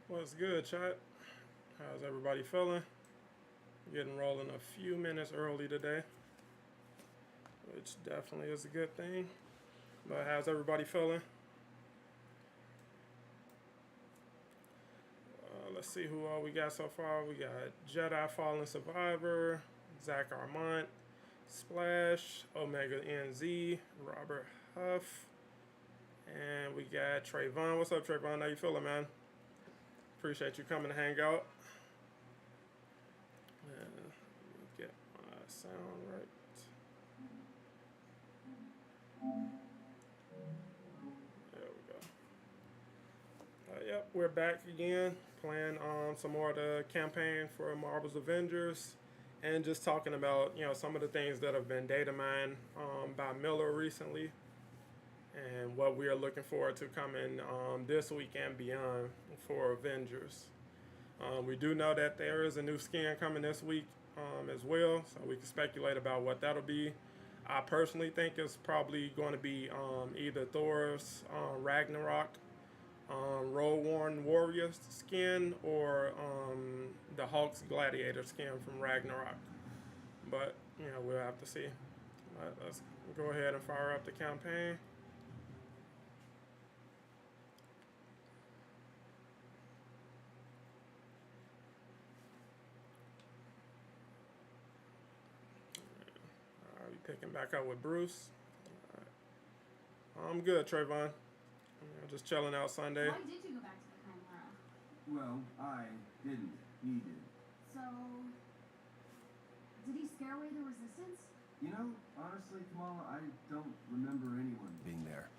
What's good, chat? How's everybody feeling? Getting rolling a few minutes early today, which definitely is a good thing. But how's everybody feeling? Let's see who all we got so far. We got Jedi Fallen Survivor, Zach Armont, Splash, Omega NZ, Robert Huff, and we got Trayvon. What's up, Trayvon? How you feeling, man? Appreciate you coming to hang out. And get my sound right. There we go. Yep, we're back again, playing some more of the campaign for Marvel's Avengers, and just talking about some of the things that have been data mined by Miller recently, and what we are looking forward to coming this week and beyond for Avengers. We do know that there is a new skin coming this week as well, so we can speculate about what that'll be. I personally think it's probably going to be either Thor's Ragnarok Role-Worn Warrior skin, or the Hulk's Gladiator skin from Ragnarok. But, we'll have to see. Let's go ahead and fire up the campaign. Alright, we picking back up with Bruce. I'm good, Trayvon. Just chilling out Sunday. Why did you go back to the Chimera? Well, I didn't. He did. So, did he scare away the resistance? You know, honestly, Kamala, I don't remember anyone being there.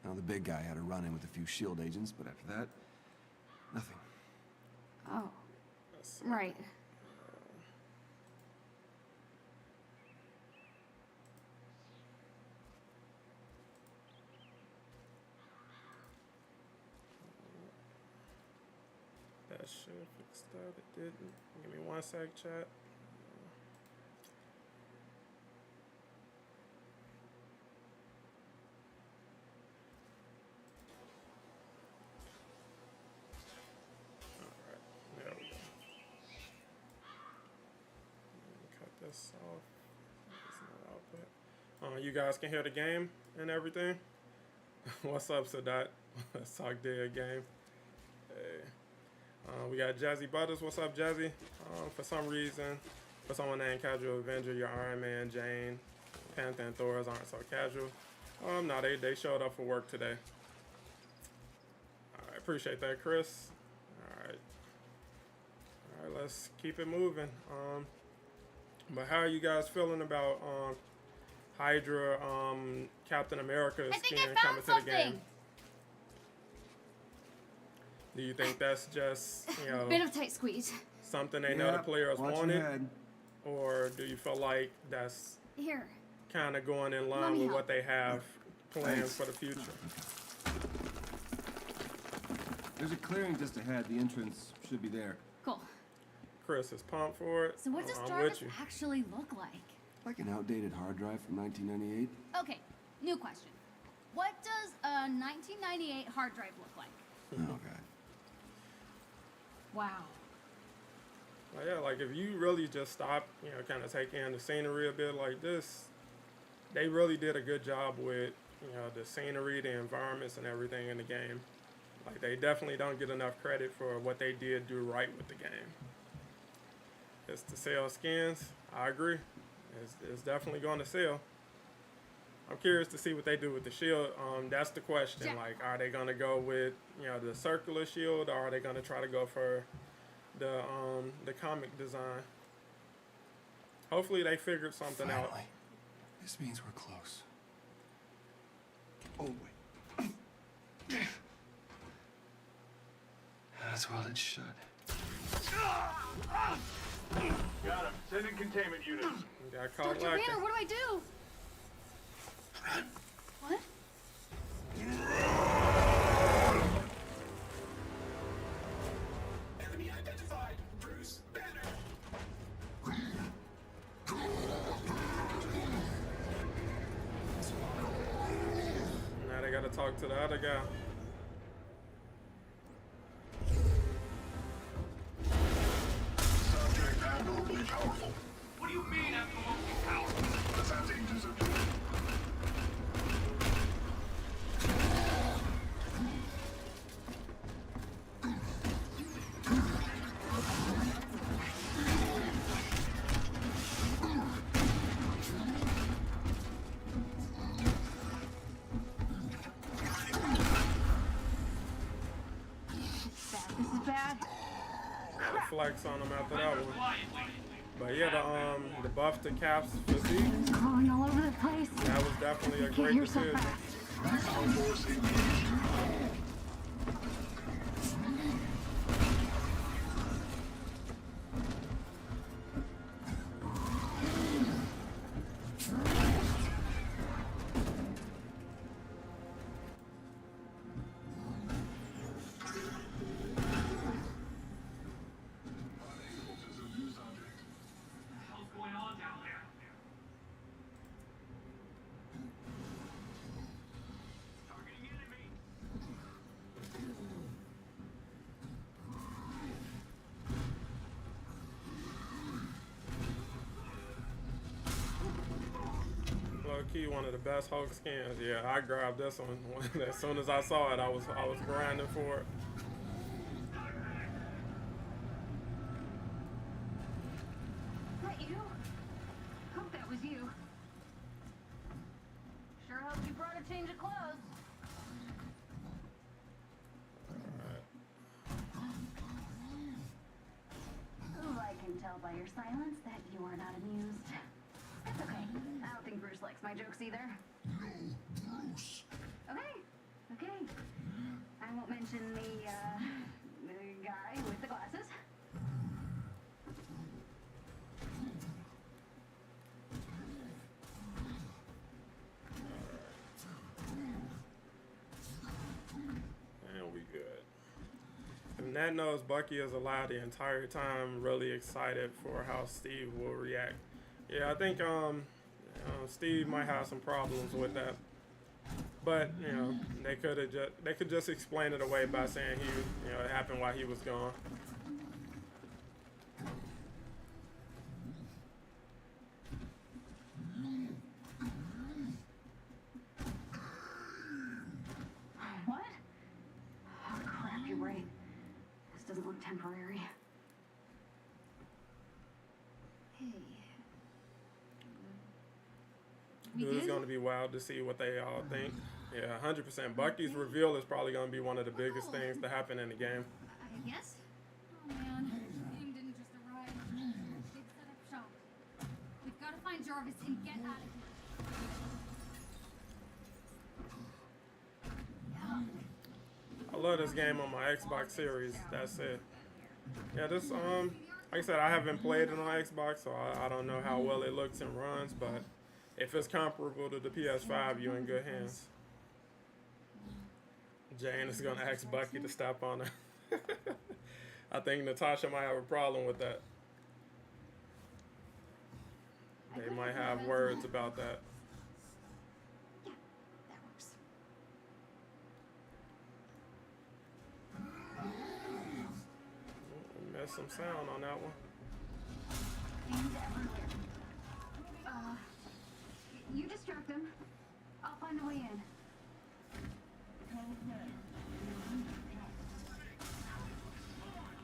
Now, the big guy had a run-in with a few S.H.I.E.L.D. agents, but after that, nothing. Oh, right. That should have fixed that. It didn't. Give me 1 sec, chat. Alright, there we go. Cut this off. It's not output. You guys can hear the game and everything? What's up, Sadat? Let's talk dead game. Hey. We got Jazzy Butters. What's up, Jazzy? For some reason, for someone named Casual Avenger, your Iron Man, Jane, Panther, and Thor's aren't so casual. No, they showed up for work today. Alright, appreciate that, Chris. Alright, let's keep it moving. But how are you guys feeling about Hydra, Captain America's skin coming to the game? Do you think that's just, bit of tight squeeze. something they know the players wanted? Or do you feel like that's Here. kind of going in line with what they have planned for the future? There's a clearing just ahead. The entrance should be there. Cool. Chris is pumped for it. So what does I'm Jarvis with you. actually look like? Like an outdated hard drive from 1998. Okay, new question. What does a 1998 hard drive look like? Oh, God. Wow. Well, yeah, like if you really just stop, kind of take in the scenery a bit like this, they really did a good job with, the scenery, the environments, and everything in the game. Like, they definitely don't get enough credit for what they did do right with the game. It's to sell skins. I agree. It's definitely going to sell. I'm curious to see what they do with the shield. That's the question. Like, are they going to go with, the circular shield, or are they going to try to go for the comic design? Hopefully they figured something out. This means we're close. Oh, wait. That's well it should. Got him. Send in containment units. Got caught Dr. lacking. Banner, what do I do? What? Enemy identified. Bruce Banner. Now they gotta talk to the other guy. powerful. What do you mean absolutely powerful? Avengers are doing. This is bad. Flex on him after that one. But yeah, the buff to Cap's physique, It's crawling all over the place. that was definitely a Get great here so decision. fast. Our force engaged. What's going on down there? Targeting enemy. Low key, one of the best Hulk skins. Yeah, I grabbed this one as soon as I saw it. I was grinding for it. That you? Hope that was you. Sure hope you brought a change of clothes. Ooh, I can tell by your silence that you are not amused. That's okay. I don't think Bruce likes my jokes either. No, Bruce. Okay, okay. I won't mention the guy with the glasses. And we good. And Ned knows Bucky is alive the entire time. Really excited for how Steve will react. Yeah, I think Steve might have some problems with that. But you know, they could just explain it away by saying it happened while he was gone. What? Oh, crap, you're right. This doesn't look temporary. Hey. It's going to be wild to see what they all think. Yeah, 100%. Bucky's reveal is probably going to be one of the biggest things to happen in the game. I guess? Oh man, the team didn't just arrive. They've set up shop. We've got to find Jarvis and get out of here. I love this game on my Xbox Series. That's it. Yeah, this like I said, I haven't played it on Xbox, so I don't know how well it looks and runs. But if it's comparable to the PS5, you're in good hands. Jane is gonna ask Bucky to stop on her. I think Natasha might have a problem with that. They might have words about that. Yeah, that works. Missed some sound on that one. And everywhere. You distract them. I'll find a way in.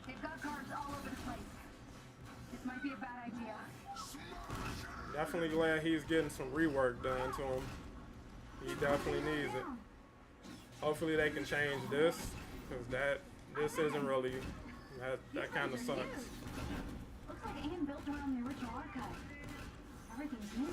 They've got guards all over the place. This might be a bad idea. Definitely glad he's getting some rework done to him. He definitely needs it. Hopefully they can change this, because this isn't really, that kind of sucks. Looks like Anne built around the original archive. Everything's new.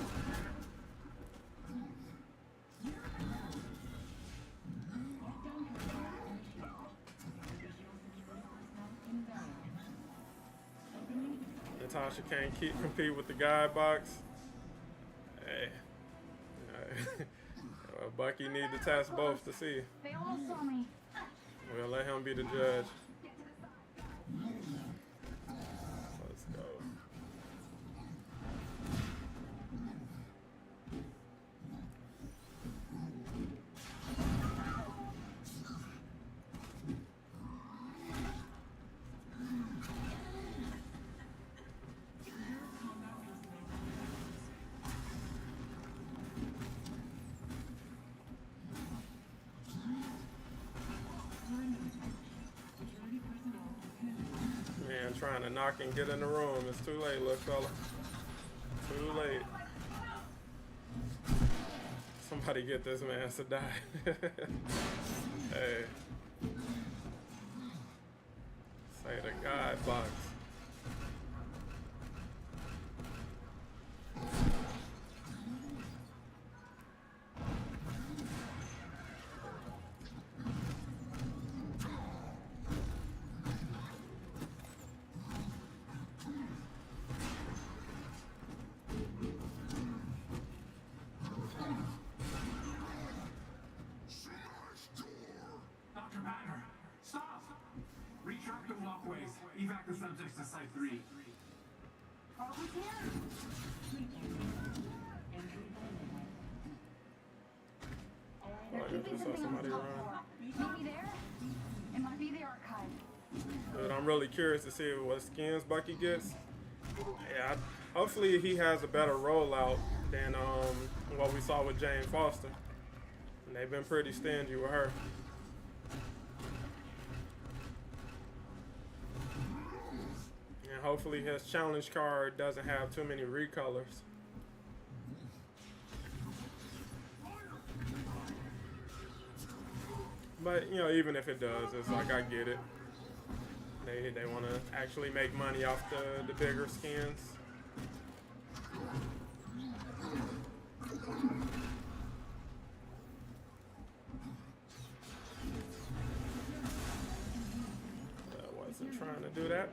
Natasha can't compete with the guide box. Hey. Bucky need to test both to see. They almost saw me. We'll let him be the judge. Get to the side. Let's go. trying to knock and get in the room. It's too late, little fella. Too late. Somebody get this man to die. Hey. Say the God box. Dr. Banner, stop! Retract the walkways. Evac the subjects to Site 3. All we can. They're Oh, I keeping just saw something on somebody the top run. floor. Maybe there? It might be the archive. But I'm really curious to see what skins Bucky gets. Yeah, hopefully he has a better rollout than what we saw with Jane Foster. And they've been pretty stingy with her. And hopefully his challenge card doesn't have too many recolors. But, you know, even if it does, it's like, I get it. They want to actually make money off the bigger skins. Wasn't trying to do that.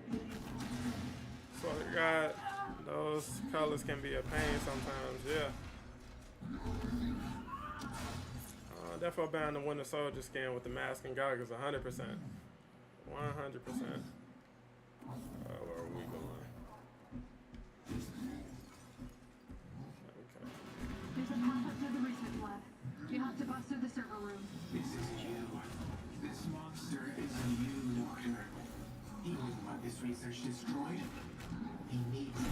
So we got those colors can be a pain sometimes, yeah. Definitely buying the Winter Soldier skin with the mask and goggles 100%. 100%. Where are we going? Okay. There's a path up to the research lab. You have to bust through the server room. This is you. This monster is you, Doctor. He wouldn't want this research destroyed. He needs it.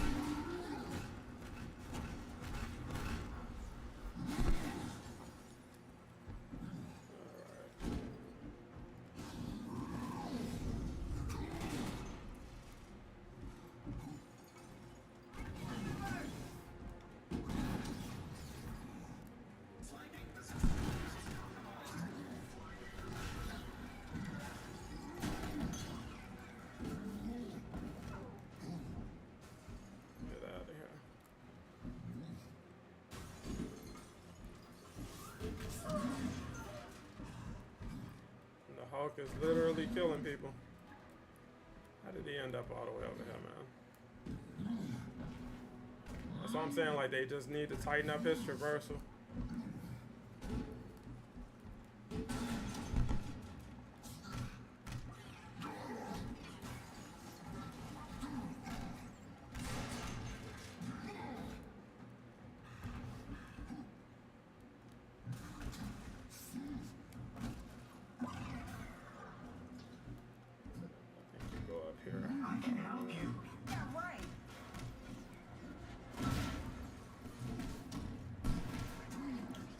Get out of here. And the Hulk is literally killing people. How did he end up all the way over here, man? That's what I'm saying, like they just need to tighten up his traversal. I think you go up here. I can help you. Yeah, right.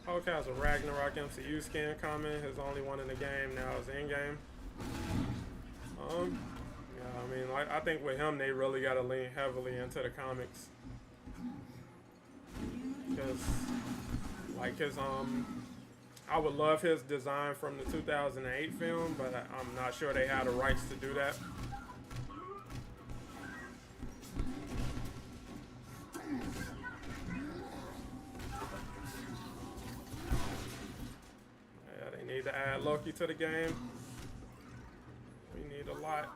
Hulk has a Ragnarok MCU skin coming. His only one in the game now is in-game. Yeah, I mean, I think with him, they really got to lean heavily into the comics. Because, like, I would love his design from the 2008 film, but I'm not sure they had the rights to do that. Yeah, they need to add Loki to the game. We need a lot.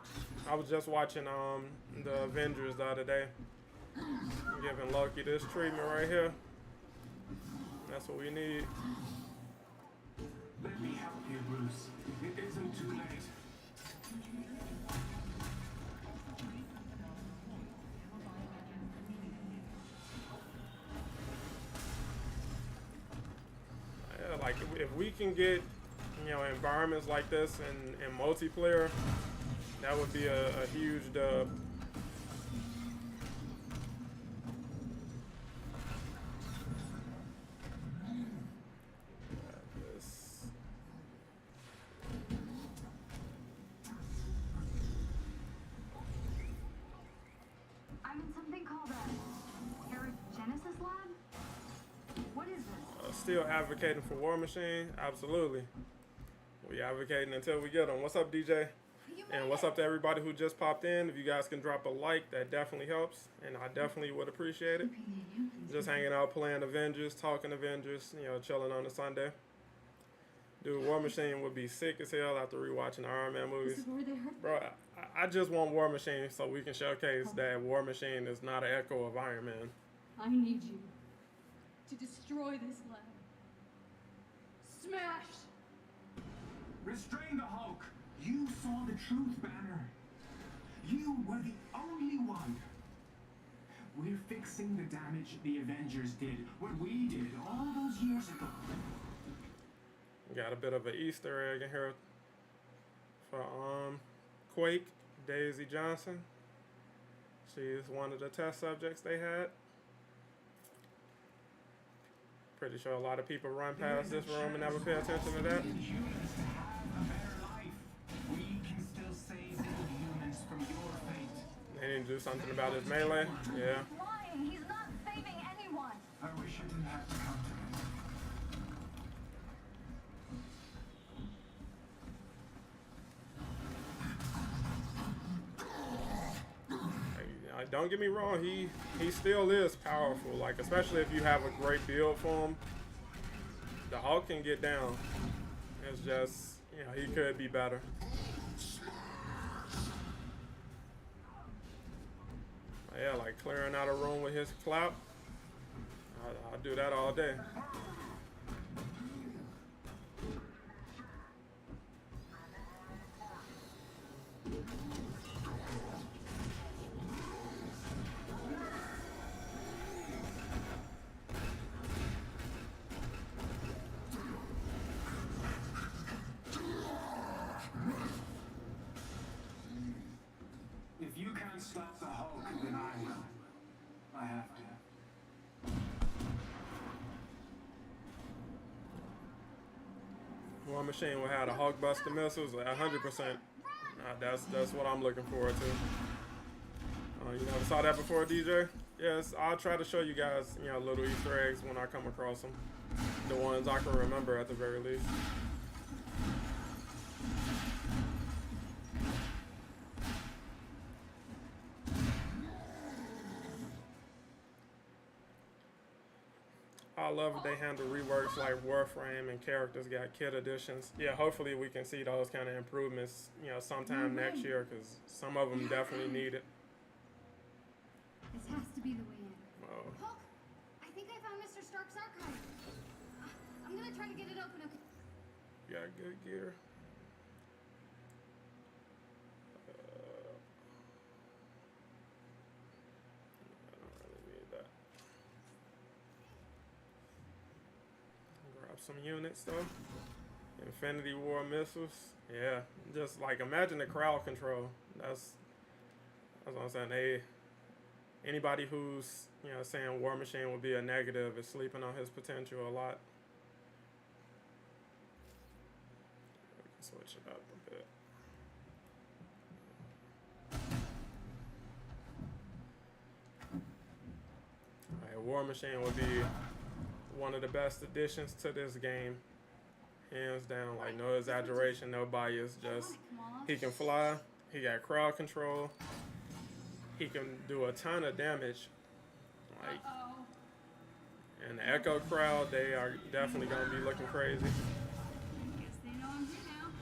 I was just watching the Avengers the other day. Giving Loki this treatment right here. That's what we need. Let me help you, Bruce. It isn't too late. Yeah, like if we can get, you know, environments like this in multiplayer, that would be a huge dub. Still advocating for War Machine? Absolutely. We advocating until we get them. What's up, DJ? You And made what's it. up to everybody who just popped in? If you guys can drop a like, that definitely helps, and I definitely would appreciate it. Just hanging out, playing Avengers, talking Avengers, you know, chilling on a Sunday. Dude, War Machine would be sick as hell after rewatching the Iron Man movies. This is where they hurt. Bro, I just want War Machine so we can showcase that War Machine is not an echo of Iron Man. I need you to destroy this lab. Smash! Restrain the Hulk! You saw the truth, Banner. You were the only one. We're fixing the damage the Avengers did, what we did all those years ago. Got a bit of an Easter egg in here for Quake, Daisy Johnson. She's one of the test subjects they had. Pretty sure a lot of people run past this room and never pay attention to that. Humans to have a better life. We can still save humans from your fate. They didn't do something about his melee. Yeah. Lying. He's not saving anyone. I wish I didn't have to come to this. Don't get me wrong, he still is powerful. Like, especially if you have a great build for him, the Hulk can get down. It's just, you know, he could be better. Yeah, like clearing out a room with his clap. I'll do that all day. If you can't stop the Hulk, then I will. I have to. War Machine will have the Hulk Buster missiles, 100%. That's what I'm looking forward to. You never saw that before, DJ? Yes, I'll try to show you guys, you know, little Easter eggs when I come across them. The ones I can remember at the very least. I love they handle reworks like Warframe and characters got kit editions. Yeah, hopefully we can see those kind of improvements, you know, sometime next year, because some of them definitely need it. This has to be the way in. Oh. Hulk, I think I found Mr. Stark's archive. I'm gonna try to get it open, okay? You got good gear. I don't really need that. Grab some units though. Infinity War missiles. Yeah, just like imagine the crowd control. That's what I'm saying. Anybody who's, you know, saying War Machine would be a negative is sleeping on his potential a lot. We can switch it up a bit. Alright, War Machine would be one of the best additions to this game. Hands down, like no exaggeration, no bias, just he can fly, he got crowd control, he can do a ton of damage. Like, and the Echo crowd, they are definitely gonna be looking crazy. Guess they know I'm here now.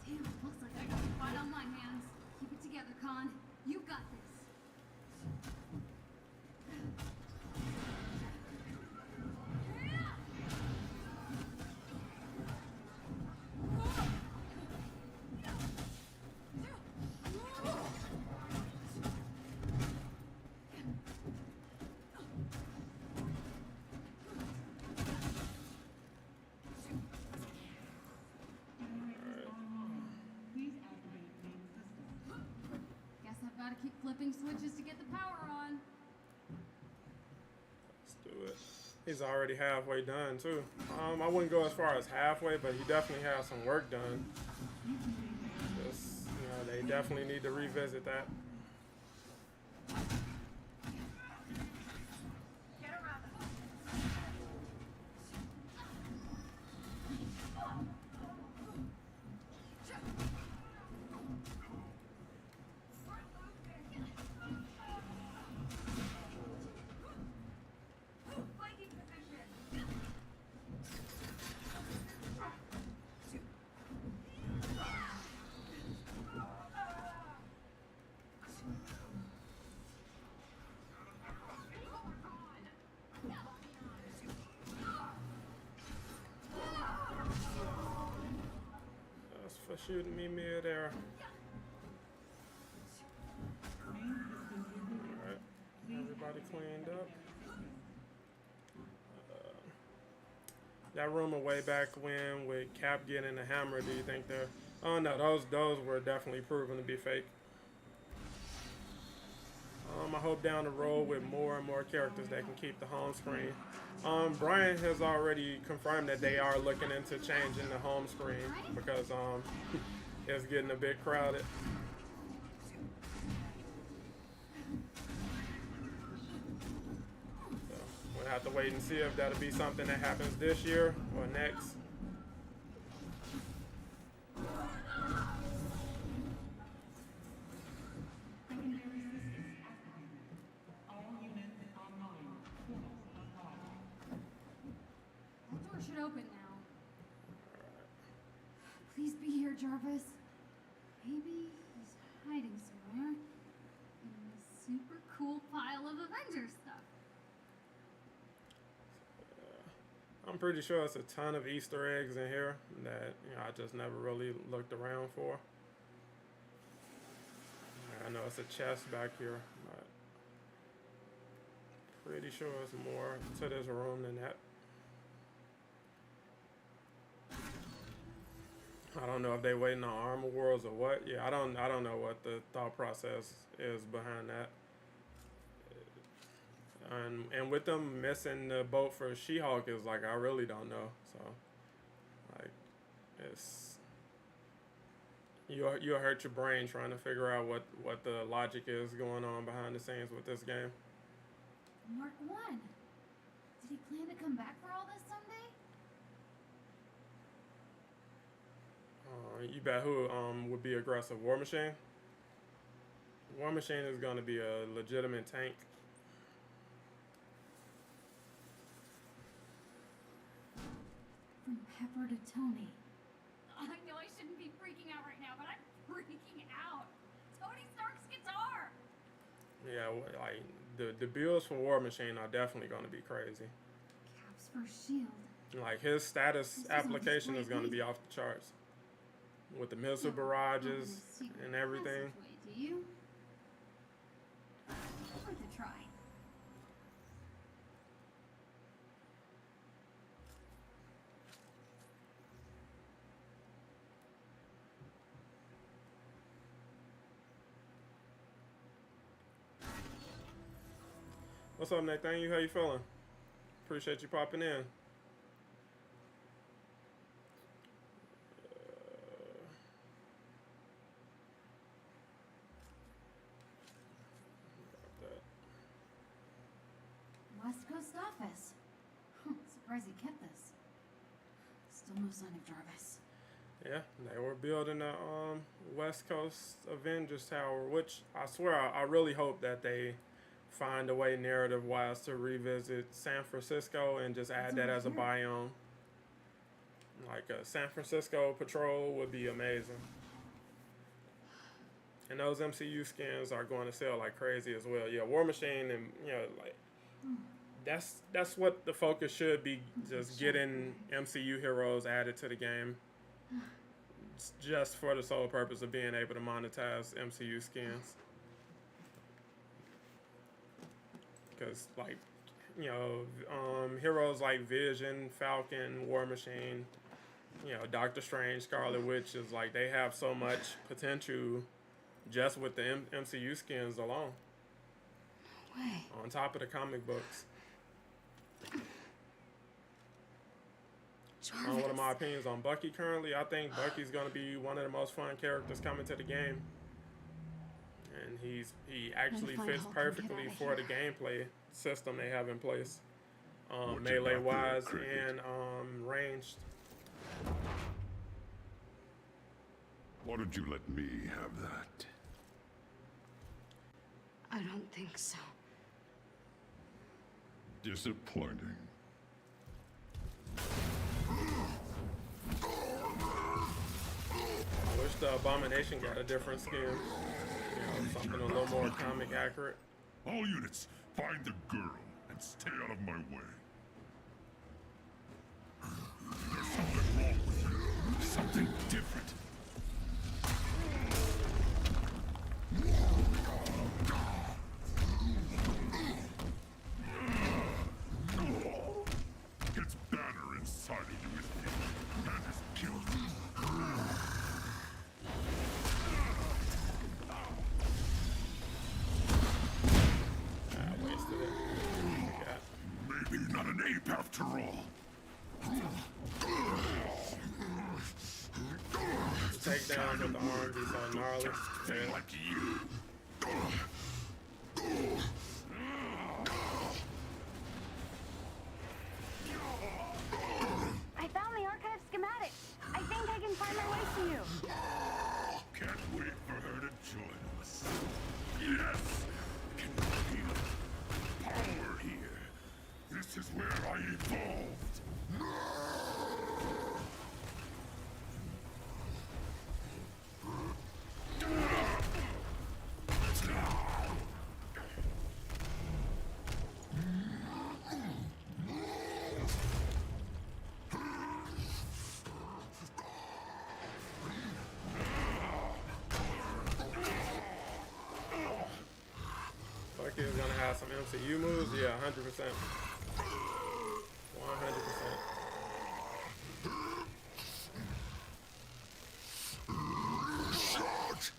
Damn, looks like I got a fight on my hands. Keep it together, Khan. You got this. Guess I've got to keep flipping switches to get the power on. Let's do it. He's already halfway done too. I wouldn't go as far as halfway, but he definitely has some work done. Just, you know, they definitely need to revisit that. Get around them. Flanking position. That's for shooting me mid-air. Alright, everybody cleaned up. That rumor way back when with Cap getting the hammer, do you think they're... Oh no, those were definitely proven to be fake. I hope down the road with more and more characters that can keep the home screen. Brian has already confirmed that they are looking into changing the home screen because it's getting a bit crowded. So we'll have to wait and see if that'll be something that happens this year or next. The door should open now. Please be here, Jarvis. Maybe he's hiding somewhere in this super cool pile of Avengers stuff. I'm pretty sure it's a ton of Easter eggs in here that I just never really looked around for. I know it's a chest back here, but pretty sure it's more to this room than that. I don't know if they waiting on Armor Worlds or what. Yeah, I don't know what the thought process is behind that. And with them missing the boat for She-Hulk is like I really don't know. So like it's you'll hurt your brain trying to figure out what the logic is going on behind the scenes with this game. Mark 1. Did he plan to come back for all this someday? You bet who would be aggressive? War Machine? War Machine is going to be a legitimate tank. From Pepper to Tony. I know I shouldn't be freaking out right now, but I'm freaking out. Tony Stark's guitar! Yeah, like the bills for War Machine are definitely going to be crazy. Cap's first shield. Like his status application is going to be off the charts. With the missile barrages and everything. Do you? Worth a try. What's up, Nathaniel? How you feeling? Appreciate you popping in. West Coast office. Surprised he kept this. Still no sign of Jarvis. Yeah, they were building the West Coast Avengers Tower, which I swear I really hope that they find a way narrative-wise to revisit San Francisco and just add that as a biome. Like a San Francisco patrol would be amazing. And those MCU skins are going to sell like crazy as well. Yeah, War Machine and like that's what the focus should be, just getting MCU heroes added to the game. Just for the sole purpose of being able to monetize MCU skins. Because like heroes like Vision, Falcon, War Machine, Doctor Strange, Scarlet Witch is like they have so much potential just with the MCU skins alone. No way. On top of the comic books. Jarvis. One of my opinions on Bucky currently, I think Bucky's going to be one of the most fun characters coming to the game. and he actually find fits Hulk and get perfectly outta for the here. gameplay system they have in place, What you melee got there, wise Cricket? and ranged. Why don't you let me have that? I don't think so. Disappointing. I wish the Abomination got a different skin. You know, something a little more comic accurate. All units, find the girl and stay out of my way. There's something wrong with you. Something different. It's Banner inside of you, isn't it? That has killed me. I wasted it. Got Maybe not an ape after all. the takedown with the arms is so gnarly. Yeah. Like you. I found the archive schematics. I think I can find my way to you. Can't wait for her to join us. Yes! I can feel power here. This is where I evolved. Bucky is gonna have some MCU moves. Yeah, 100%. 100%. Shut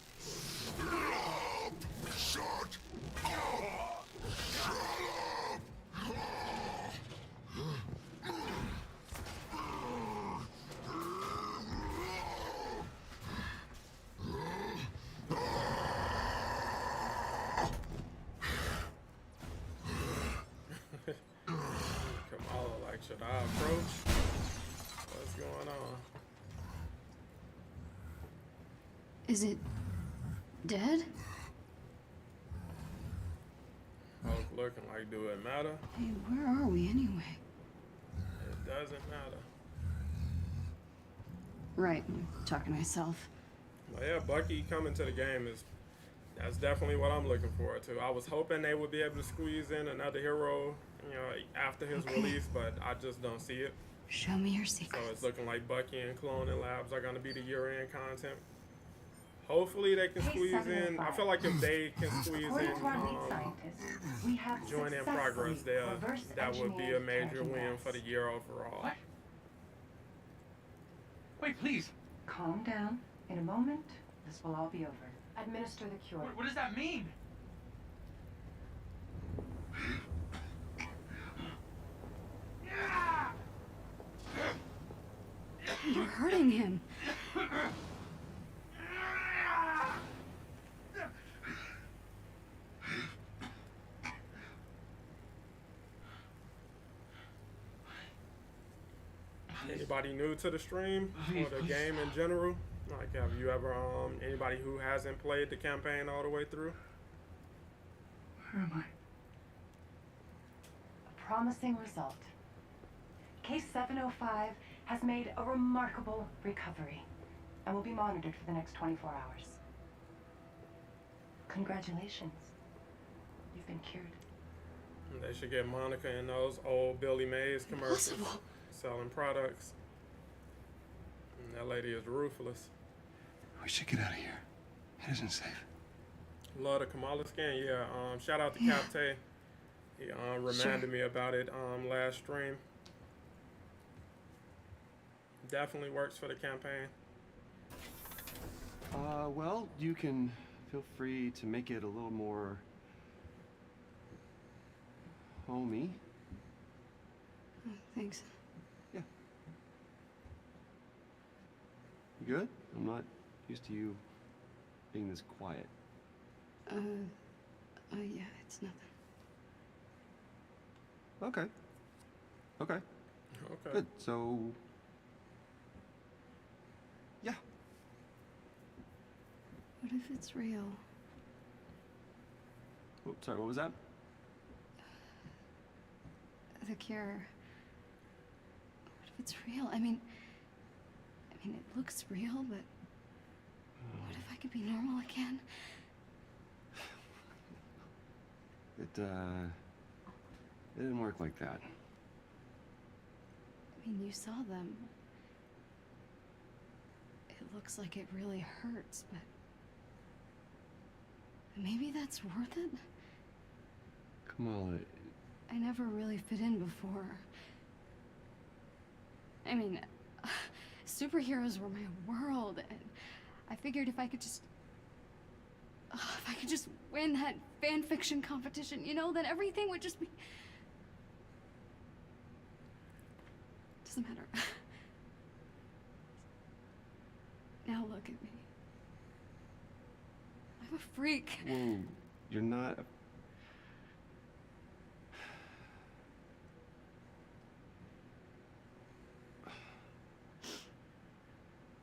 up! Shut up! Kamala, like, should I approach? What's going on? Is it dead? Hulk looking like, do it matter? Hey, where are we anyway? It doesn't matter. Right, I'm talking to myself. Well, yeah, Bucky coming to the game that's definitely what I'm looking forward to. I was hoping they would be able to squeeze in another hero, you know, after his Okay. release, but I just don't see it. Show me your So secrets. it's looking like Bucky and Cloning Labs are going to be the year-end content. Hopefully they can squeeze in. I feel like if they can squeeze According in to our lead scientists, we have join in progress successfully there, reverse that would be a engineered major Terrigen win gas. for the year overall. What? Wait, please. Calm down. In a moment, this will all be over. Administer the cure. What does that mean? You're hurting him. Anybody new to the stream or the game in general? Like, have you ever anybody who hasn't played the campaign all the way through? Where am I? A promising result. Case 705 has made a remarkable recovery and will be monitored for the next 24 hours. Congratulations. You've been cured. They should get Monica in those old Billy Mays commercials Impossible. selling products. And that lady is ruthless. We should get out of here. It isn't safe. Love the Kamala skin. Yeah. Shout out to Yeah. Capte. He reminded me about it last stream. Definitely works for the campaign. Well, you can feel free to make it a little more homey. Oh, thanks. Yeah. You good? I'm not used to you being this quiet. Yeah, it's nothing. Okay. Okay. Okay. Good. So, yeah. What if it's real? Oh, sorry, what was that? The cure. What if it's real? I mean, it looks real, but what if I could be normal again? It didn't work like that. I mean, you saw them. It looks like it really hurts, but maybe that's worth it? Kamala, I never really fit in before. I mean, superheroes were my world, and I figured if I could just win that fan fiction competition, you know, then everything would just be... Doesn't matter. Now look at me. I'm a freak. whoa, you're not.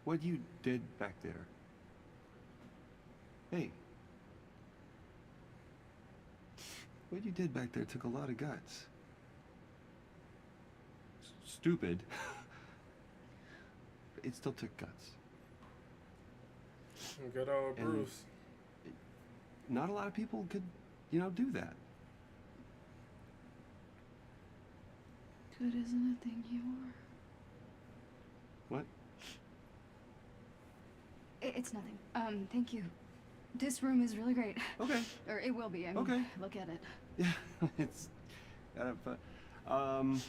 What you did back there. Hey. What you did back there took a lot of guts. Stupid. But it still took guts. Good old And Bruce. Not a lot of people could, you know, do that. Good isn't a thing you are. What? It's nothing. Thank you. This room is really great. Okay. Or it will be. I mean, Okay. look at it. Yeah, it's kind of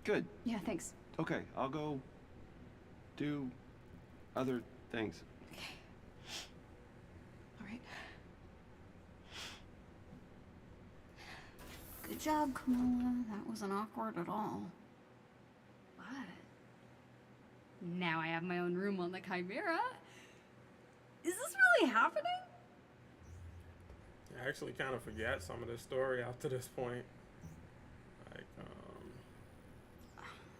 good. Yeah, thanks. Okay, I'll go do other things. Okay. All right. Good job, Kamala. That wasn't awkward at all. What? Now I have my own room on the Chimera. Is this really happening? I actually kind of forget some of the story after this point. Like,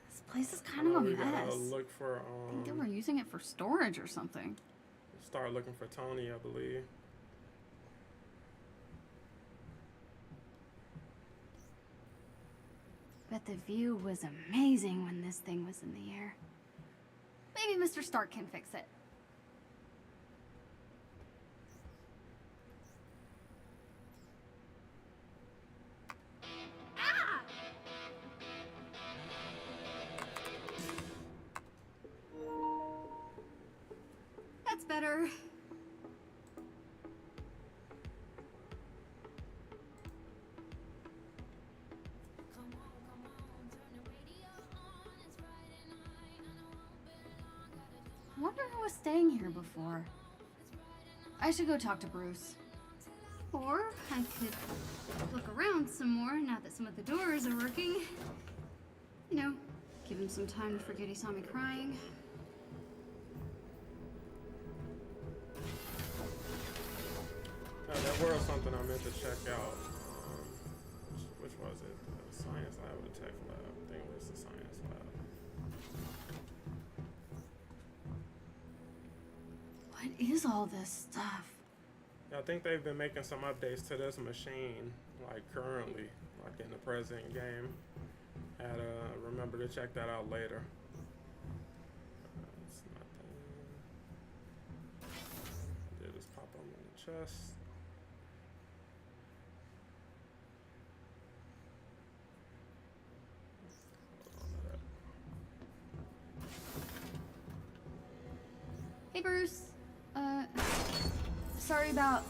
This place is I kind of know a we gotta mess. look for, I think they were using it for storage or something. start looking for Tony, I believe. Bet the view was amazing when this thing was in the air. Maybe Mr. Stark can fix it. Ah! That's better. I wonder who was staying here before. I should go talk to Bruce. Or I could look around some more now that some of the doors are working. You know, give him some time to forget he saw me crying. There was something I meant to check out. Which was it? The science lab or the tech lab? I think it was the science lab. What is all this stuff? Yeah, I think they've been making some updates to this machine, like currently, like in the present game. Had remember to check that out later. It's nothing. Did just pop them in the chest. Hey, Bruce. Sorry about,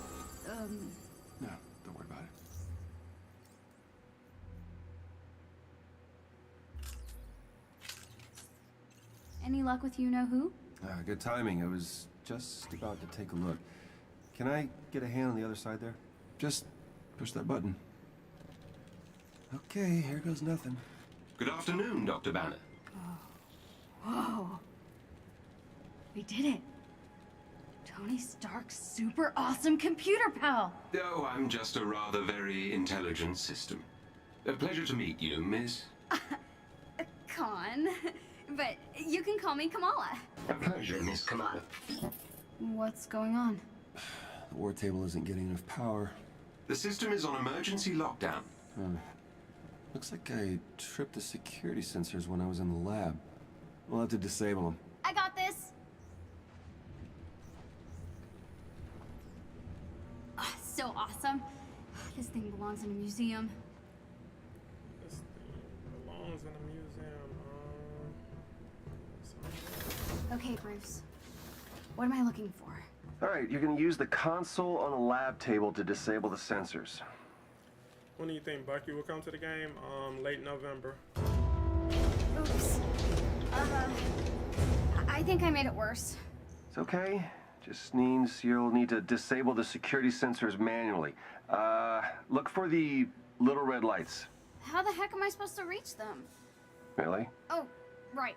No, don't worry about it. Any luck with you-know-who? Good timing. I was just about to take a look. Can I get a hand on the other side there? Just push that button. Okay, here goes nothing. Good afternoon, Dr. Banner. Whoa. We did it. Tony Stark's super awesome computer pal. Oh, I'm just a rather very intelligent system. A pleasure to meet you, miss. Con. But you can call me Kamala. A pleasure, Miss Kamala. What's going on? The war table isn't getting enough power. The system is on emergency lockdown. Looks like I tripped the security sensors when I was in the lab. We'll have to disable them. I got this. Oh, so awesome. This thing belongs in a museum. This thing belongs in a museum. Okay, Bruce. What am I looking for? Alright, you're gonna use the console on the lab table to disable the sensors. When do you think Bucky will come to the game? Late November. Oops. I think I made it worse. It's okay. Just means you'll need to disable the security sensors manually. Look for the little red lights. How the heck am I supposed to reach them? Really? Oh, right.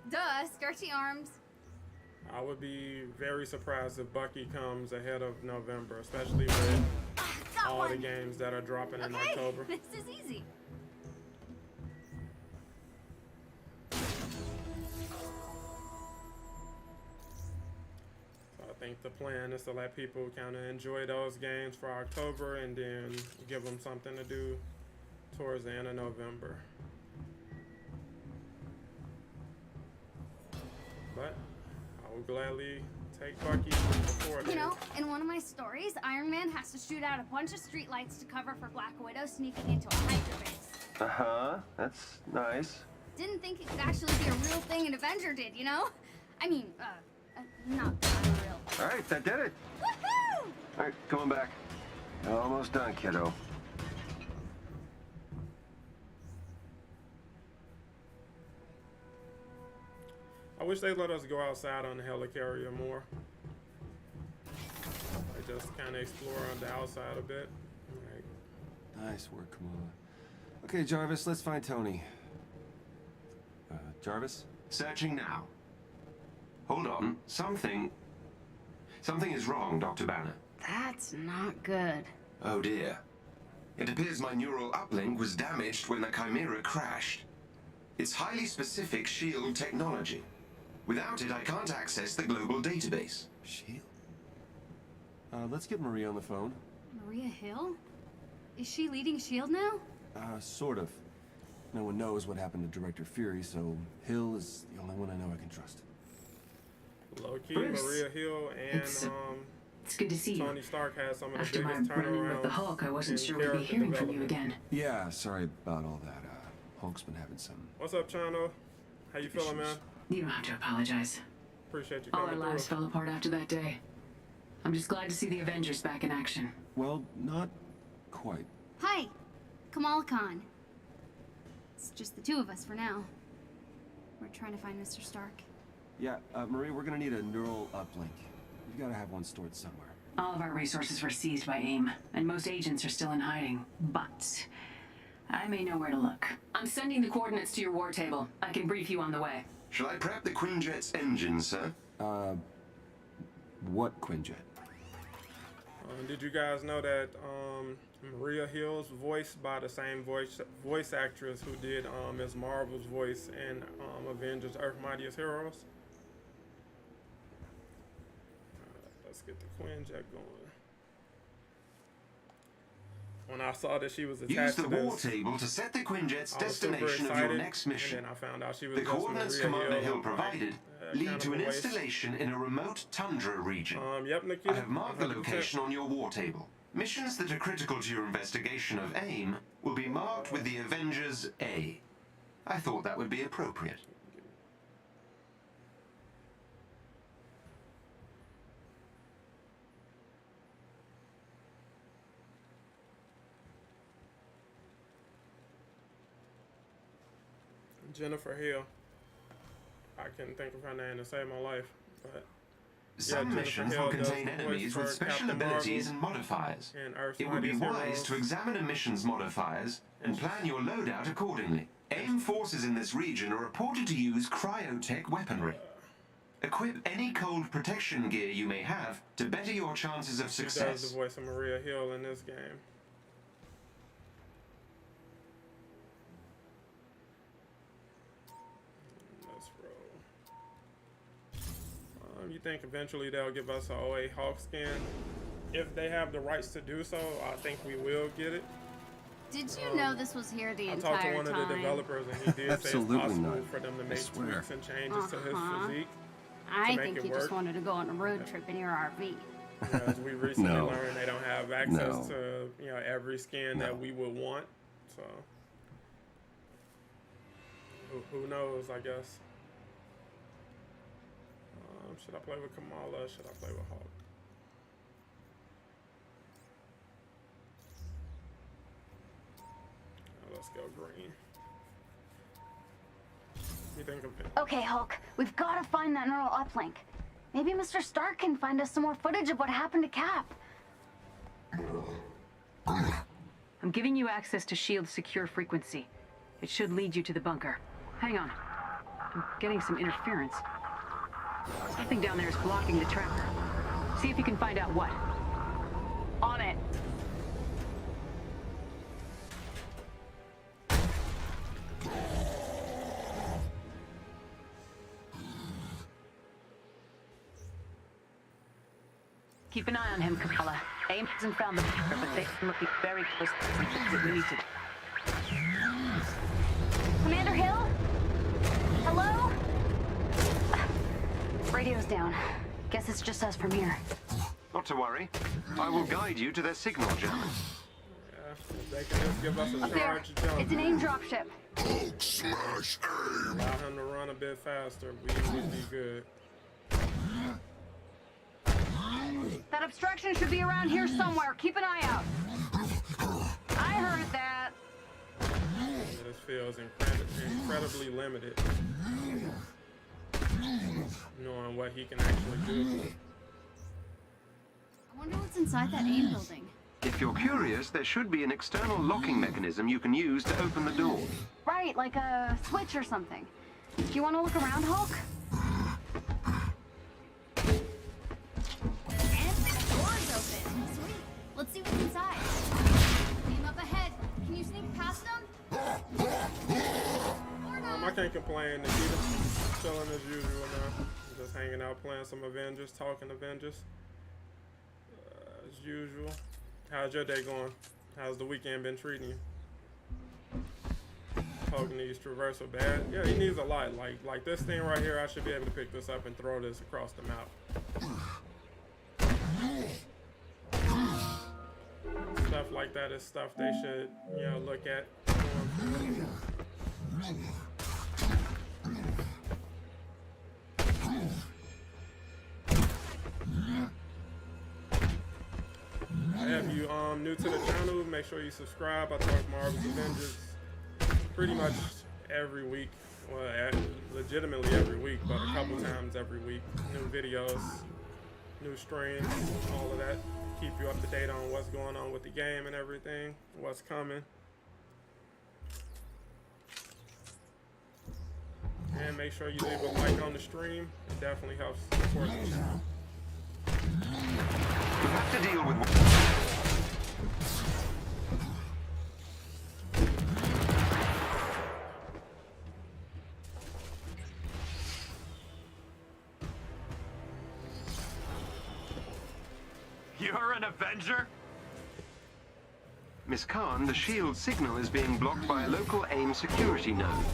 Duh, stretchy arms. I would be very surprised if Bucky comes ahead of November, especially with all the games that are dropping in October. This is easy. So I think the plan is to let people kind of enjoy those games for October and then give them something to do towards the end of November. But I will gladly take Bucky before You know, in one of my stories, Iron Man has to shoot out a bunch of streetlights to cover for Black Widow sneaking into a Hydra base. Uh-huh. That's nice. Didn't think it could actually be a real thing an Avenger did, you know? I mean, not real. Alright, that did it. Woohoo! Alright, come on back. Almost done, kiddo. I wish they let us go outside on the helicarrier more. Like just kind of explore on the outside a bit. Like, Nice work, Kamala. Okay, Jarvis, let's find Tony. Jarvis? Searching now. Hold on. Something is wrong, Dr. Banner. That's not good. Oh dear. It appears my neural uplink was damaged when the Chimera crashed. It's highly specific SHIELD technology. Without it, I can't access the global database. SHIELD? Let's get Maria on the phone. Maria Hill? Is she leading S.H.I.E.L.D. now? Sort of. No one knows what happened to Director Fury, so Hill is the only one I know I can trust. low-key, Bruce, Maria Hill and it's good to see Tony you. Stark has some of the After my biggest run-in with the turnarounds Hulk, I wasn't in sure we'd be character hearing from you development. again. Yeah, sorry about all that. Hulk's been having some What's up, Chano? How you feeling, man? You don't have to apologize. Appreciate you All our coming lives through. fell apart after that day. I'm just glad to see the Avengers back in action. Well, not quite. Hi, Kamala Khan. It's just the two of us for now. We're trying to find Mr. Stark. Yeah, Marie, we're gonna need a neural uplink. You've gotta have one stored somewhere. All of our resources were seized by AIM, and most agents are still in hiding. But I may know where to look. I'm sending the coordinates to your war table. I can brief you on the way. Shall I prep the Quinjet's engine, sir? What Quinjet? Did you guys know that Maria Hill's voiced by the same voice actress who did Ms. Marvel's voice in Avengers: Earth Mightiest Heroes? Let's get the Quinjet going. When I saw that she was Use attached the to war this, table to set the Quinjet's I was super destination of your excited, next mission. and then I found out she was The just coordinates Maria Commander Hill like, provided lead kind to of an a waste. installation in a remote tundra region. Yep, Nikita. I have marked the 100%. location on your war table. Missions that are critical to your investigation of AIM will be marked with the Avengers A. I thought that would be appropriate. Jennifer Hill. I couldn't think of her name to save my life, but Some Jennifer missions Hill will does contain the voice enemies with for special Captain abilities Marvel and modifiers. and Earth's It would be Mightiest wise Heroes. to examine a mission's modifiers and plan your loadout accordingly. AIM forces in this region are reported to use cryotech weaponry. Equip any cold protection gear you may have to better your chances of She does success. the voice of Maria Hill in this game. Let's roll. You think eventually they'll give us a OA Hawk skin? If they have the rights to do so, I think we will get it. Did you know this was here the I entire talked to one time? of the developers and he did say it's Absolutely possible not. for them to I make swear. tweaks and changes to his physique. I make think it you just work. wanted to go on a road trip in your RV. As we recently No. learned, they don't have access No. to every skin that No. we would want. So who knows? I guess. Should I play with Kamala? Should I play with Hawk? Let's go green. You think of it? Okay, Hulk, we've got to find that neural uplink. Maybe Mr. Stark can find us some more footage of what happened to Cap. I'm giving you access to S.H.I.E.L.D.'s secure frequency. It should lead you to the bunker. Hang on. I'm getting some interference. Something down there is blocking the tracker. See if you can find out what. On it. Keep an eye on him, Kamala. AIM hasn't found the bunker, but they've been looking very close to some things that we need to. Commander Hill? Hello? Radio's down. Guess it's just us from here. Not to worry. I will guide you to their signal jammers. Yeah, they can just give us a Up there. charge jump. It's an AIM dropship. Hulk smash aim! Allow him to run a bit faster. We would be good. That obstruction should be around here somewhere. Keep an eye out. I heard that. This feels incredibly limited. Knowing what he can actually do. I wonder what's inside that AIM building. If you're curious, there should be an external locking mechanism you can use to open the door. Right, like a switch or something. Do you want to look around, Hulk? And the door's open. Sweet. Let's see what's inside. Aim up ahead. Can you sneak past them? Or not? I can't complain. Nikita chilling as usual now. Just hanging out, playing some Avengers, talking Avengers. As usual. How's your day going? How's the weekend been treating you? Hulk needs traversal bad. Yeah, he needs a lot. Like this thing right here, I should be able to pick this up and throw this across the map. Stuff like that is stuff they should, look at. If you new to the channel, make sure you subscribe. I talk Marvel's Avengers pretty much every week. Well, legitimately every week, but a couple times every week. New videos, new streams, all of that. Keep you up to date on what's going on with the game and everything, what's coming. And make sure you leave a like on the stream. It definitely helps support the channel. You have to deal with. You're an Avenger? Miss Khan, the S.H.I.E.L.D. signal is being blocked by a local AIM security node.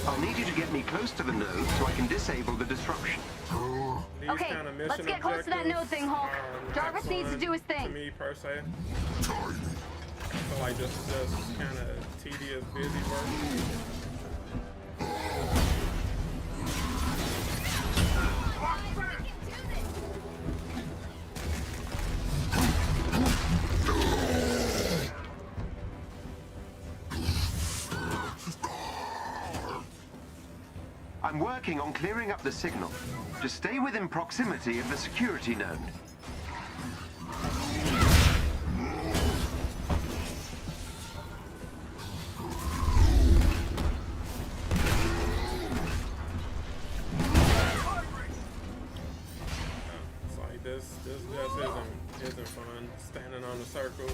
I'll need you to get me close to the node so I can disable the disruption. These Okay, kind of mission let's get close to that node thing, Hulk. objectives Jarvis are needs to do his excellent thing. To me, per se. I feel like this is just kind of tedious, busy work. I'm working on clearing up the signal. Just stay within proximity of the security node. This just isn't fun. Standing on the circle.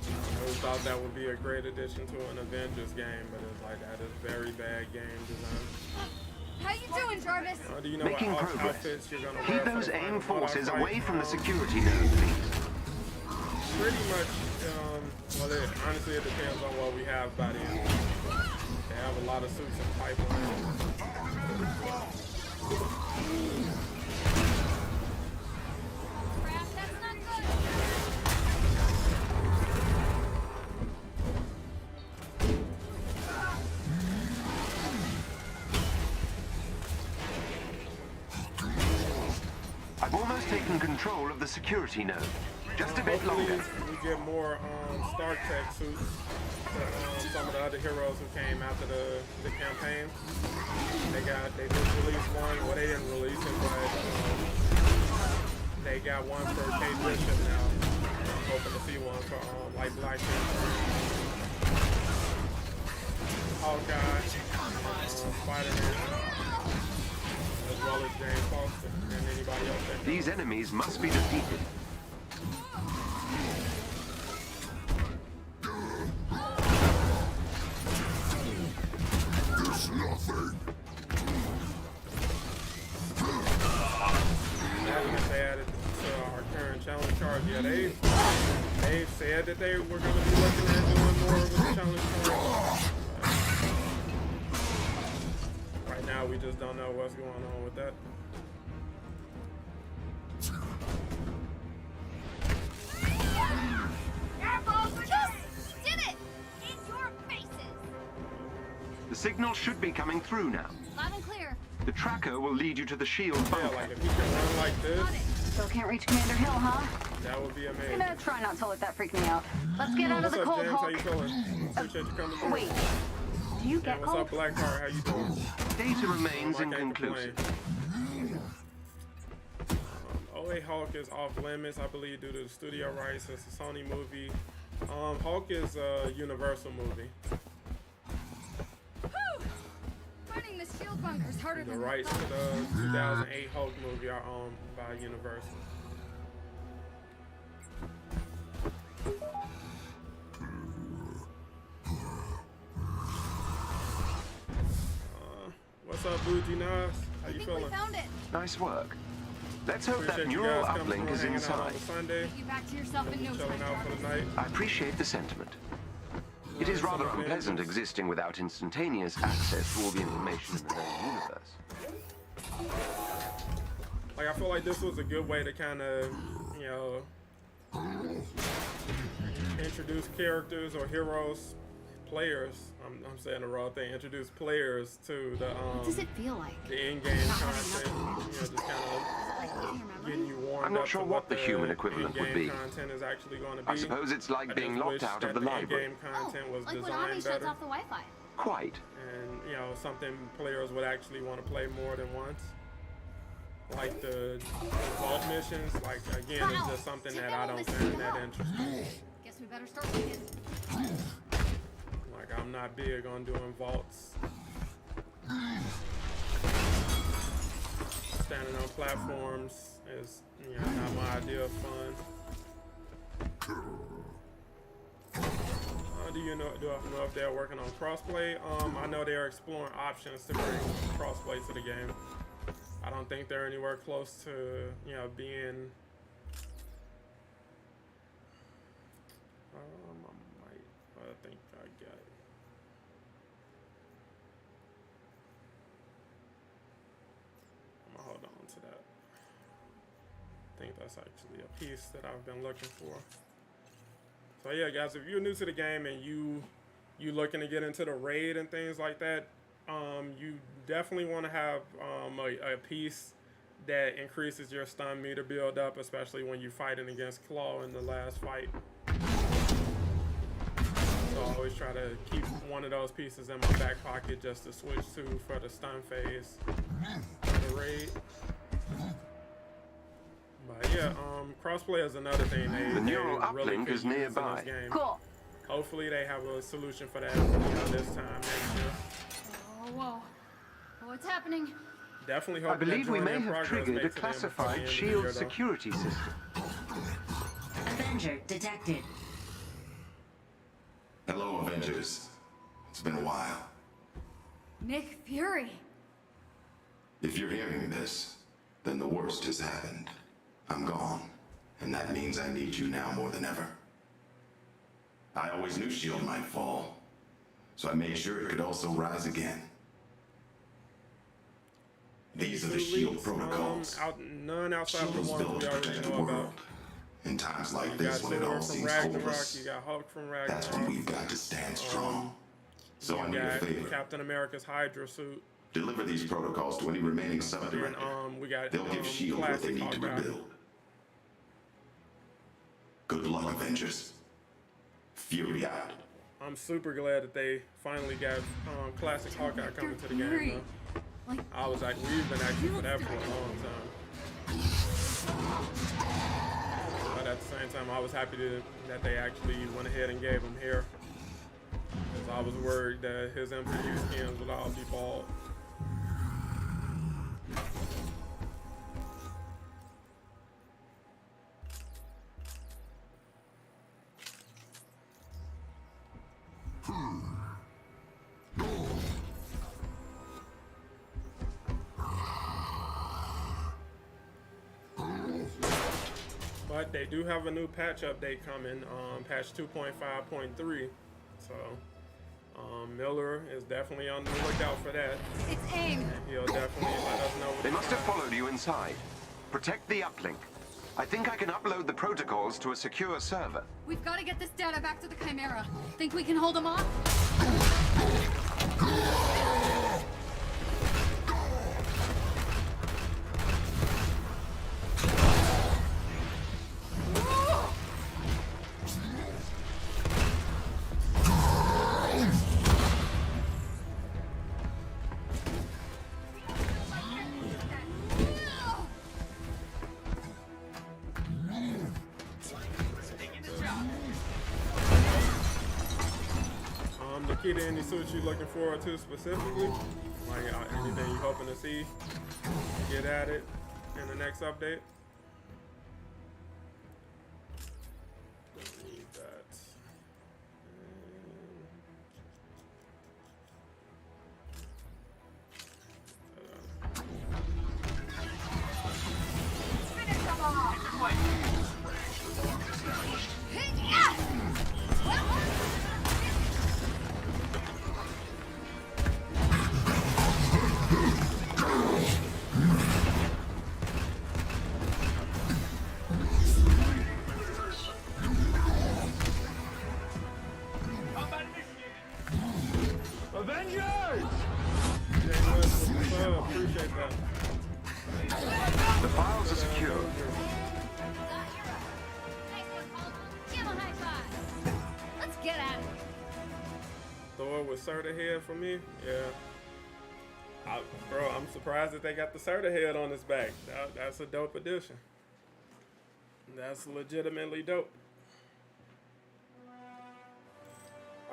I thought that would be a great addition to an Avengers game, but it's like that is very bad game design. How you doing, Jarvis? Do you know Making what progress. outfits you're gonna wear Keep for those the AIM final forces fight? away from the security node, please. Pretty much, honestly, it depends on what we have by the end. They have a lot of suits and pipeline. Crap, that's not good. I've almost taken control of the security node. Just a bit Hopefully longer. we get more Stark Tech suits for some of the other heroes who came after the campaign. They did release one. Well, they didn't release it, but they got one for Kate Bishop now. I'm hoping to see one for like Black Panther, Hawkeye, Spider-Man, as well as James Foster and anybody else that These enemies must be defeated. There's nothing. They added to our current challenge card. Yeah, they've said that they were going to be looking at doing more with the challenge card. Right now, we just don't know what's going on with that. Yes! We did it! In your faces! The signal should be coming through now. Loud and clear. The tracker will lead you to the shield Yeah, bunker. like if he can run like this, Still can't reach Commander Hill, huh? that would be amazing. Gonna try not to let that freak me out. Let's get out of What's the up, cold, James? How Hulk. you feeling? Appreciate you coming through. Wait, do you get What's cold? up, Blackheart? How you doing? Data remains I can't inconclusive. complain. OA Hulk is off limits, I believe, due to the studio rights. It's a Sony movie. Hulk is a Universal movie. Finding the shield bunker's harder The than rights to the 2008 Hulk movie are owned by Universal. What's up, Bougie Nas? How I you think we feeling? found it. Nice work. Let's hope that Appreciate you neural guys coming uplink through, is hanging out on inside. a Sunday. Get you back to yourself in no time, Chilling out for Jarvis. the night. I appreciate the sentiment. It is rather unpleasant existing without instantaneous access to all the information in the known universe. Like, I feel like this was a good way to kind of, introduce characters or heroes, players. I'm saying the wrong thing. Introduce players to the What does it feel like? the in-game content. Just kind Like of losing your memory? getting you warmed I'm not up sure to what the human equivalent would in-game be. content is actually going to be. I suppose it's like I being just locked wish out of that the library. in-game content was Like when Ami designed shuts better, off the Wi-Fi. Quite. and something players would actually want to play more than once. Like the vault missions, like again, it's just something that I don't find that interesting. Guess we better start looking. Like I'm not big on doing vaults. Standing on platforms is not my idea of fun. Do I know if they're working on crossplay? I know they're exploring options to bring crossplay to the game. I don't think they're anywhere close to being. I think I got it. I'm gonna hold on to that. I think that's actually a piece that I've been looking for. So yeah, guys, if you're new to the game and you looking to get into the raid and things like that, you definitely want to have a piece that increases your stun meter build up, especially when you're fighting against Claw in the last fight. So I always try to keep one of those pieces in my back pocket just to switch to for the stun phase for the raid. But yeah, crossplay is another thing The neural really uplink could is use in nearby. this game. Cool. Hopefully they have a solution for that this time next year. Oh, whoa. What's happening? Definitely hope I believe that we may journey in have progress triggered a makes it in before the classified end of the shield year, though. security system. Avenger detected. Hello, Avengers. It's been a while. Nick Fury. If you're hearing this, then the worst has happened. I'm gone, and that means I need you now more than ever. I always knew S.H.I.E.L.D. might fall, so I made sure it could also rise again. These are the S.H.I.E.L.D. protocols. None outside of the S.H.I.E.L.D. was ones built we to already protect the know world. about. In times like You this, got when it all Silver from seems Ragnarok, hopeless, you got Hulk from that's when Ragnarok. we've got to stand strong. So I You need a got favor. Captain America's Hydra suit. Deliver these protocols to any remaining sub-director. And we got They'll give S.H.I.E.L.D. what they classic need to Hawkeye. rebuild. Good luck, Avengers. Fury out. I'm super glad that they finally got classic Hawkeye coming to the game. Though. I was like, we've been asking for that for a long time. But at the same time, I was happy that they actually went ahead and gave him hair. Because I was worried that his MCU skins would all be bald. But they do have a new patch update coming, patch 2.5.3. So Miller is definitely on the lookout for that. It's AIM. And he'll definitely let us know what They he must have finds. followed you inside. Protect the uplink. I think I can upload the protocols to a secure server. We've got to get this data back to the Chimera. Think we can hold them off? Nikita, any suits you looking forward to specifically? Like anything you hoping to see get at it in the next update? Don't need that. Finish them off! Avengers! Appreciate that. The files are secure. Give a high five. Let's get at it. Thor with Serta head for me, yeah. Bro, I'm surprised that they got the Serta head on his back. That's a dope addition. That's legitimately dope.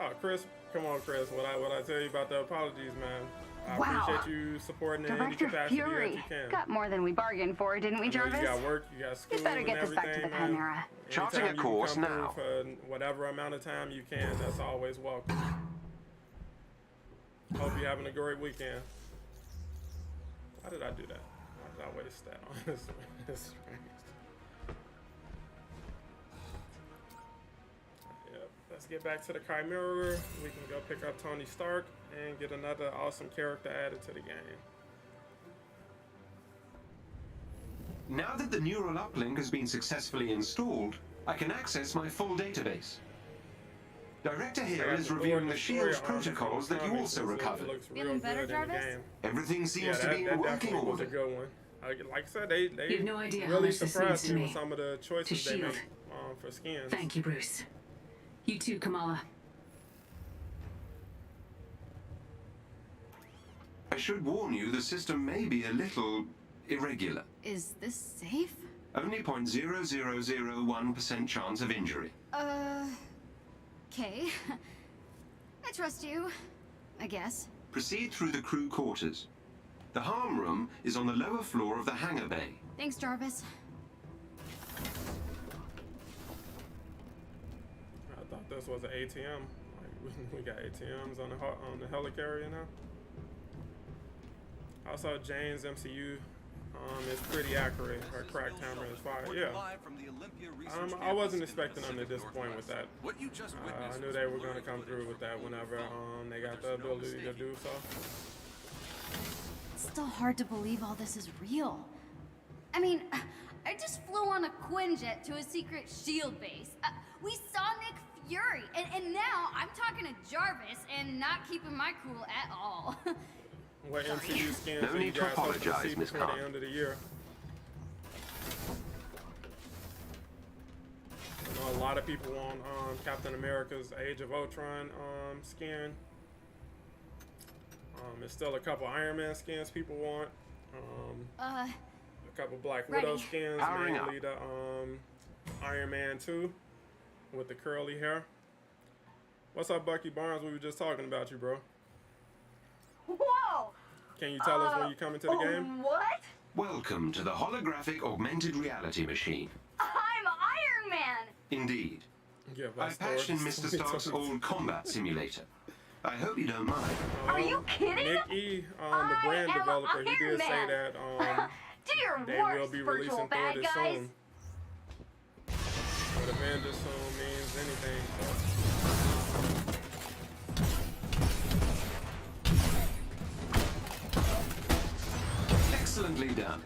Oh, Chris, come on, Chris. What I tell you about the apologies, man. I appreciate you supporting in any Director capacity that Fury. you can. Got more than we bargained for, didn't we, I know Jarvis? you got work, you got school, You better and get this back to everything, the man. Chimera. Charting a Anytime you can course come through now. for whatever amount of time you can, that's always welcome. Hope you're having a great weekend. Why did I do that? Why did I waste that on this? This Yep. Let's get back to the Chimera. We can go pick up Tony Stark and get another awesome character added to the game. Now that the neural uplink has been successfully installed, I can access my full database. Director here is reviewing the S.H.I.E.L.D.'s protocols that you also recovered. Feeling better, Jarvis? Everything seems to be in that working definitely was a order. good one. Like I said, they You have no idea how really much this surprised means to me me. with some of the choices To they S.H.I.E.L.D. made for skins. Thank you, Bruce. You too, Kamala. I should warn you, the system may be a little irregular. Is this safe? Only 0.0001% chance of injury. Okay. I trust you. I guess. Proceed through the crew quarters. The harm room is on the lower floor of the hangar bay. Thanks, Jarvis. I thought this was an ATM. Like, we got ATMs on the helicarrier now. Also, Jane's MCU is pretty accurate. Her cracked hammer is fire. Yeah. I wasn't expecting them to disappoint with that. I knew they were going to come through with that whenever they got the ability to do so. It's still hard to believe all this is real. I mean, I just flew on a Quinjet to a secret SHIELD base. We saw Nick Fury, and now I'm talking to Jarvis and not keeping my cool at all. What MCU skins No are you need to guys hoping to apologize, see Miss before Khan. the end of the year? I know a lot of people want Captain America's Age of Ultron skin. There's still a couple Iron Man skins people want. A couple Black Widow skins, Powering mainly the Iron Man 2 with the curly hair. What's up, Bucky Barnes? We were just talking about you, bro. Whoa! Can you tell us when you come into the game? What? Welcome to the holographic augmented reality machine. I'm Iron Man! Indeed. Yeah, I patched in Mr. Stark's old combat simulator. I hope you don't mind. Are you kidding? Nick E, the brand I am developer, he did say Iron that Do your they will worst, be virtual releasing bad Thor guys. soon. But Avengers soon means anything. So. Excellently done.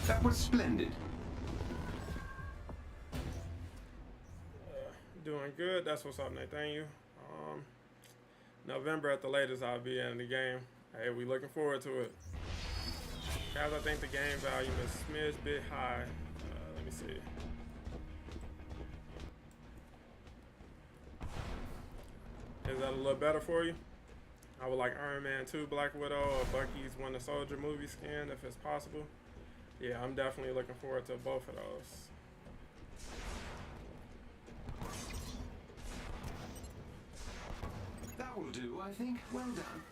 That was splendid. Doing good. That's what's up, Nathaniel. November at the latest, I'll be in the game. Hey, we looking forward to it. Guys, I think the game volume is a smidge bit high. Let me see. Is that a little better for you? I would like Iron Man 2 Black Widow or Bucky's Winter Soldier movie skin if it's possible. Yeah, I'm definitely looking forward to both of those. That will do, I think. Well done.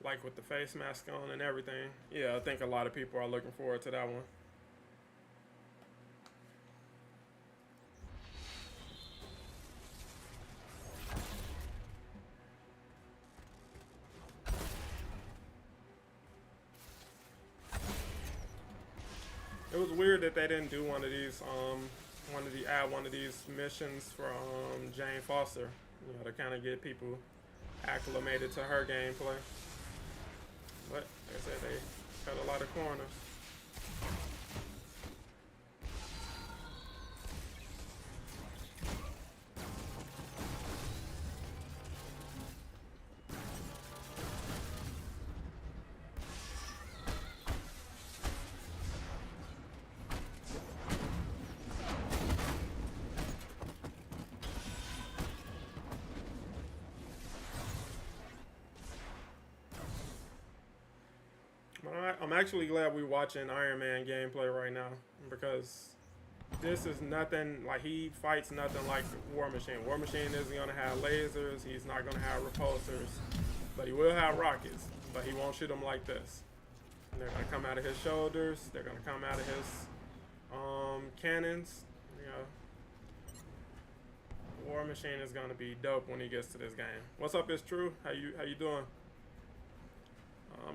Like with the face mask on and everything. Yeah, I think a lot of people are looking forward to that one. It was weird that they didn't do one of these one of these missions for Jane Foster, you know, to kind of get people acclimated to her gameplay. But like I said, they cut a lot of corners. I'm actually glad we're watching Iron Man gameplay right now, because this is nothing like, he fights nothing like War Machine. War Machine isn't going to have lasers, he's not going to have repulsors, but he will have rockets, but he won't shoot them like this. They're going to come out of his shoulders, they're going to come out of his cannons, you know. War Machine is going to be dope when he gets to this game. What's up, it's true? How you doing?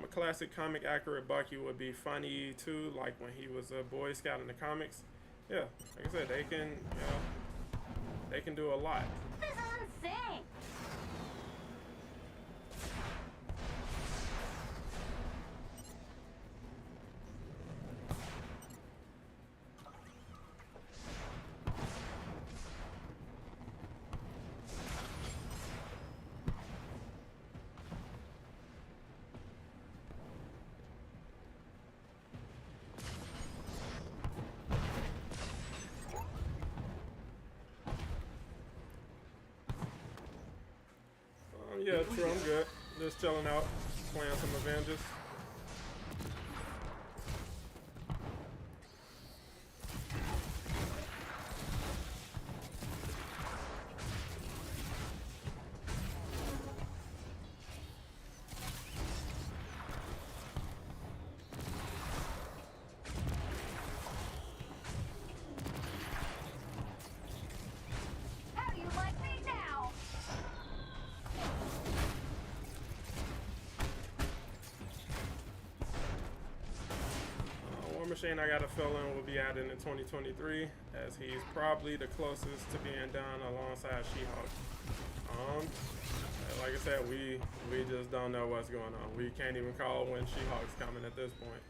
A classic comic accurate Bucky would be funny too, like when he was a Boy Scout in the comics. Yeah, like I said, they can, you know, they can do a lot. This is insane! Yeah, true. I'm good. Just chilling out, playing some Avengers. How do you like me now? War Machine, I got a feeling, will be added in 2023, as he's probably the closest to being done alongside She-Hulk. Like I said, we just don't know what's going on. We can't even call when She-Hulk's coming at this point.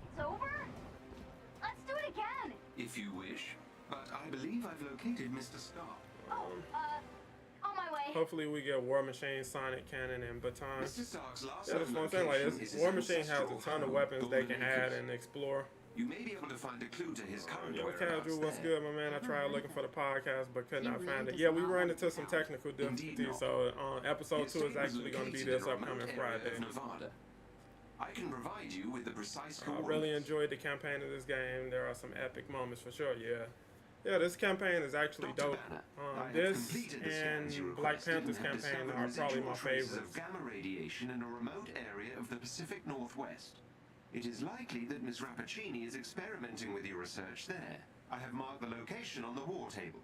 It's over? Let's do it again. If you wish. But I believe I've located Mr. Stark. Oh, on my way. Hopefully we get War Machine, Sonic Cannon, and Baton. Mr. Stark's last Yeah, that's what I'm saying. Like, War Machine has a ton of weapons they can add and explore. You may be able to find a clue to his current Yo, whereabouts Casual, what's there. good, my man? I tried looking for the podcast, but could not He find really it. Yeah, does we not ran like into some technical difficulties, so episode 2 is actually going to be this upcoming Friday. Nevada. I can provide you with the precise I coordinates. really enjoyed the campaign of this game. There are some epic moments for sure, yeah. Yeah, this campaign is actually Dr. dope. Banner, I have This completed the scans you and Black requested Panther's and have campaign discovered are probably residual my traces favorites. of gamma radiation in a remote area of the Pacific Northwest. It is likely that Ms. Rappaccini is experimenting with your research there. I have marked the location on the war table.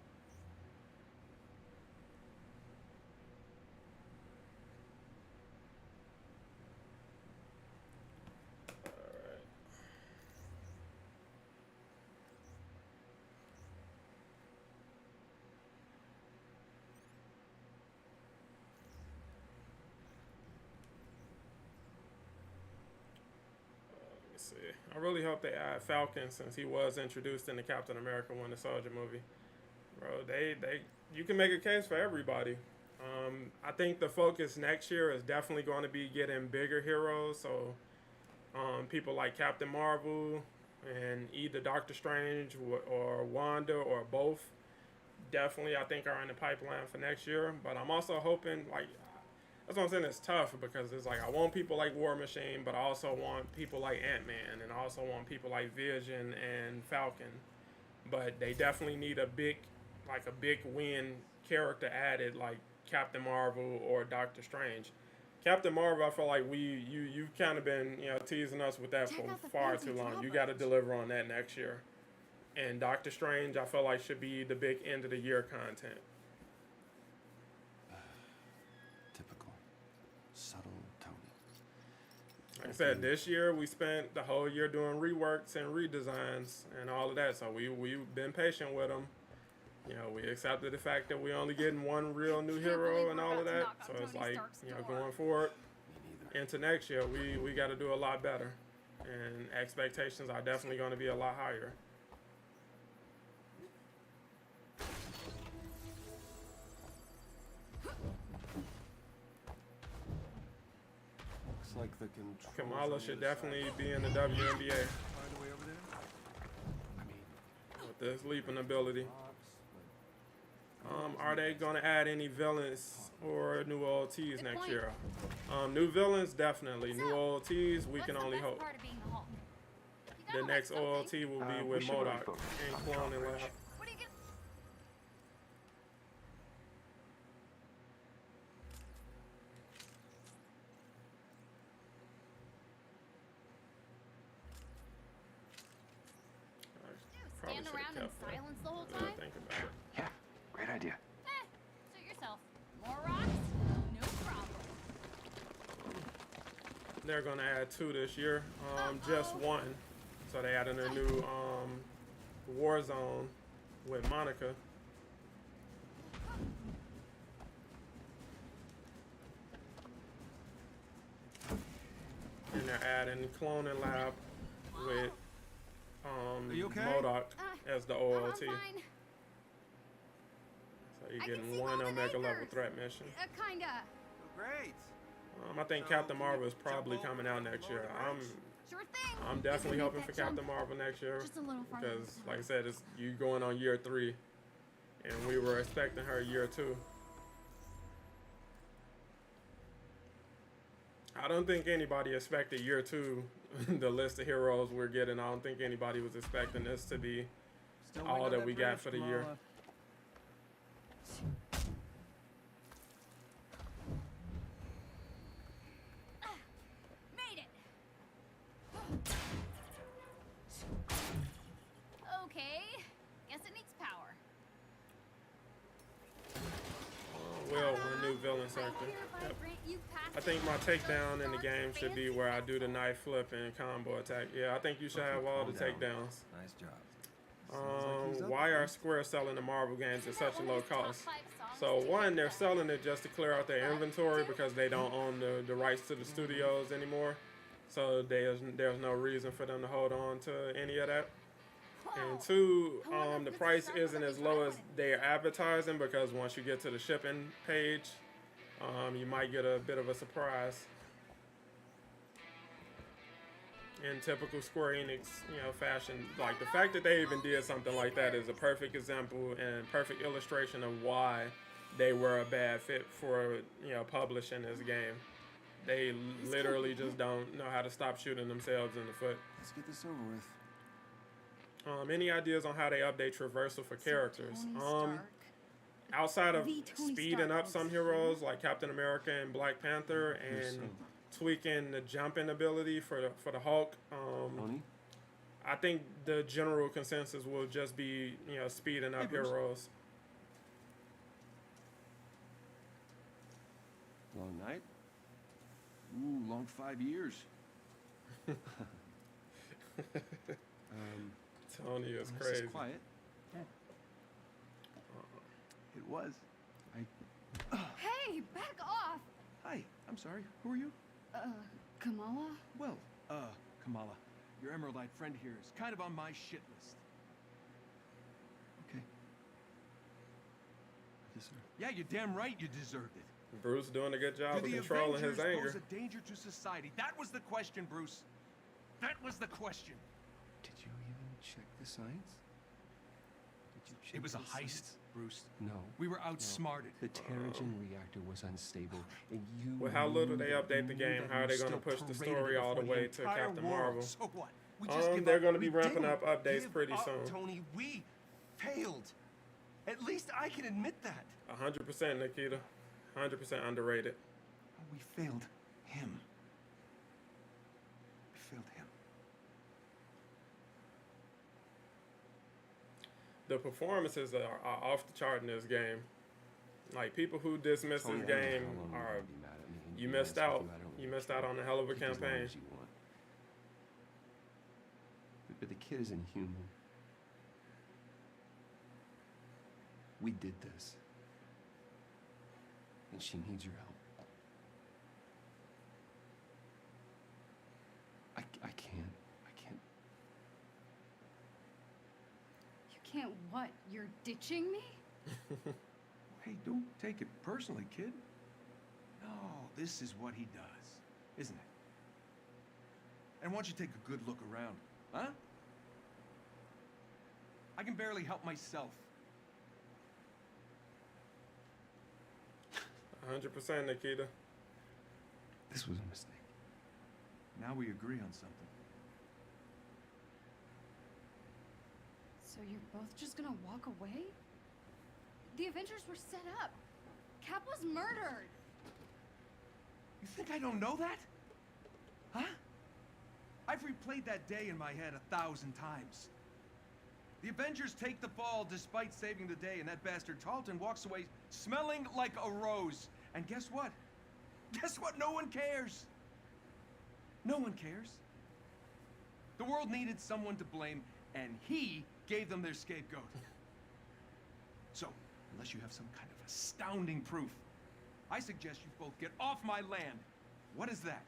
See, I really hope they add Falcon since he was introduced in the Captain America Winter Soldier movie. Bro, you can make a case for everybody. I think the focus next year is definitely going to be getting bigger heroes. So, people like Captain Marvel and either Doctor Strange or Wanda or both definitely, I think, are in the pipeline for next year. But I'm also hoping, like, that's what I'm saying, it's tough because it's like I want people like War Machine, but I also want people like Ant-Man, and I also want people like Vision and Falcon. But they definitely need a big win character added, like Captain Marvel or Doctor Strange. Captain Marvel, I feel like you've kind of been teasing us with that for far too long. You got to deliver on that next year. And Doctor Strange, I feel like should be the big end of the year content. Typical. Subtle Tony. Like I said, this year we spent the whole year doing reworks and redesigns and all of that. So we've been patient with them. We accepted the fact that we only getting one real new hero and all of that. So it's like, going forward into next year, we got to do a lot better. And expectations are definitely going to be a lot higher. Looks like the controls Kamala on should the other definitely side. be in the WNBA Find a way over there? I mean, with this leaping ability. box, Are they going to add any villains or new OTs next year? New villains, definitely. New OTs, we can only hope. Part of being the Hulk? You The gotta next like something. OLT will be we with should really MODOK focus and on Clone and coverage. Lab. What do you get? Probably Stand should've around in kept that. silence the whole Now that I time? think about it. Yeah, great idea. Suit yourself. More rocks? No problem. They're gonna add 2 this year. Just 1. So they added a new Warzone with Monica. had in cloning lab with Are you okay? MODOK as the OLT. I'm fine. So you're I can getting see one Golden Omega level Acres. threat mission. Kinda. Great. I think So, Captain can Marvel you is probably jump coming over out the next year. loading Sure thing. I'm You definitely can make hoping that for jump Captain Marvel next year just a little farther. because, like I said, it's you going on year 3, and we were expecting her year 2. I don't think anybody expected year 2. The list of heroes we're getting. I don't think anybody was expecting this to be Still all waiting on that we got bridge, for the year. Kamala. Made it. Okay. Guess it needs power. Well, one new villain sector. Yep. I think my takedown in the game should be where I do the knife flip and combo attack. Yeah, I think you should have all the calm down. takedowns. Nice job. Sounds like he's up Why there. are Square selling the Marvel games at such a low cost? So one, they're selling it just to clear out their inventory because they don't own the rights to the studios anymore. So there's no reason for them to hold on to any of that. And two, the price isn't as low as they're advertising because once you get to the shipping page, you might get a bit of a surprise. In typical Square Enix, fashion, like the fact that they even did something like that is a perfect example and perfect illustration of why they were a bad fit for, publishing this game. They literally just don't know how to stop shooting themselves in the foot. Let's get this over with. Any ideas on how they update traversal for characters? Outside of speeding up some heroes like Captain America and Black Panther and tweaking the jumping ability for the Hulk, I think the general consensus will just be speeding up heroes. Long night? Ooh, long 5 years. Tony is This crazy. is quiet. It was. Hey, back off. Hi, I'm sorry. Who are you? Kamala? Well, Kamala, your Emeraldite friend here is kind of on my shit list. Okay. I deserve it. Yeah, you're damn right you deserved it. Bruce doing a good job of Do the controlling his Avengers anger. pose a danger to society? That was the question, Bruce. That was the question. Did you even check the science? Did you check? It was a heist, Bruce. No. We were outsmarted. The Terrigen reactor was unstable, and you. With how little they update the game, how are they going to push the story all the way to Captain Marvel? So what? We just give They're up. going to be We ramping didn't up updates give pretty up, soon. Tony, we failed. At least I can admit that. 100% Nikita. 100% underrated. We failed him. We failed him. The performances are off the chart in this game. Like, people who dismiss Tony, this I don't know game how long you're are. gonna be mad at me, and You to be missed honest out. with I don't You really missed care. out on a hell of a Keep as long campaign. as you want. But the kid isn't human. We did this. And she needs your help. I can't. You can't what? You're ditching me? Hey, don't take it personally, kid. No, this is what he does, isn't it? And why don't you take a good look around, huh? I can barely help myself. 100% Nikita. This was a mistake. Now we agree on something. So you're both just gonna walk away? The Avengers were set up. Cap was murdered. You think I don't know that? Huh? I've replayed that day in my head 1,000 times. The Avengers take the fall despite saving the day, and that bastard Tarleton walks away smelling like a rose. And guess what? Guess what? No one cares. No one cares. The world needed someone to blame, and he gave them their scapegoat. So, unless you have some kind of astounding proof, I suggest you both get off my land. What is that?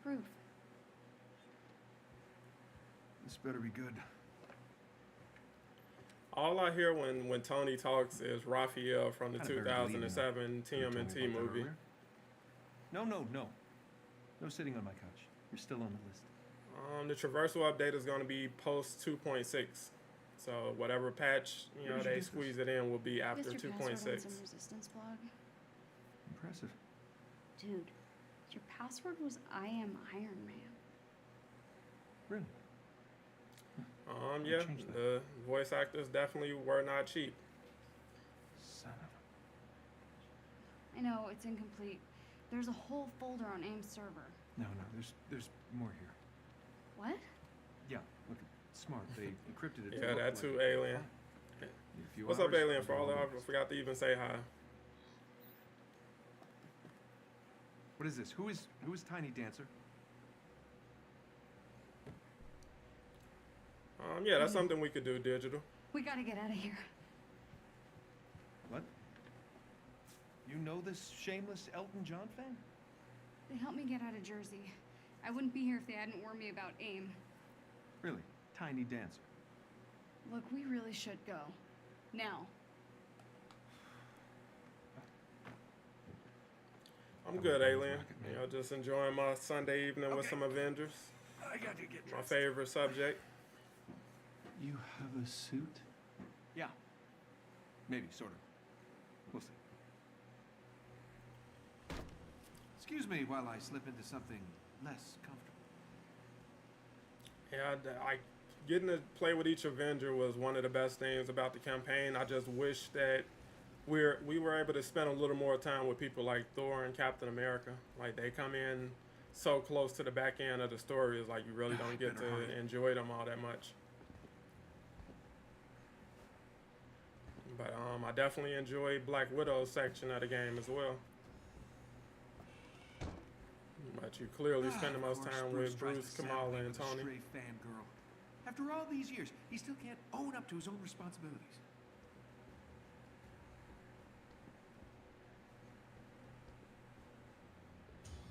Proof. This better be good. All I hear when Tony talks is Raphael from the Kinda better believe 2007 you told me TMNT about that movie. earlier. No, no, no. No sitting on my couch. You're still on the list. The traversal update is going to be post 2.6. So whatever patch Where did you they get this? squeeze it in will be I after guessed your password on 2.6. some resistance blog. Impressive. Dude, your password was I am Iron Man. Really? Yeah, changed that. the voice actors definitely were not cheap. Son of a... I know, it's incomplete. There's a whole folder on AIM's server. No, there's more here. What? Yeah, look, smart. They encrypted it. to Yeah, look that like too, it. Alien. In a few What's up, hours, Alien? we'll For all be that, all I forgot to even say hi. What is this? Who is Tiny Dancer? Yeah, that's something we could do digital. We gotta get out of here. What? You know this shameless Elton John fan? They helped me get out of Jersey. I wouldn't be here if they hadn't warned me about AIM. Really? Tiny Dancer. Look, we really should go. Now. I'm good, Alien. You know, just enjoying my Sunday evening with some Avengers. I got to get My dressed. favorite subject. You have a suit? Yeah. Maybe, sort of. We'll see. Excuse me while I slip into something less comfortable. Yeah, getting to play with each Avenger was one of the best things about the campaign. I just wish that we were able to spend a little more time with people like Thor and Captain America. Like, they come in so close to the back end of the story, it's like you really don't get Better hurry. to enjoy them all that much. But I definitely enjoyed Black Widow's section of the game as well. But you clearly spend the Of most course, time Bruce with tries Bruce, to saddle Kamala, me and with a Tony. stray fangirl. After all these years, he still can't own up to his own responsibilities.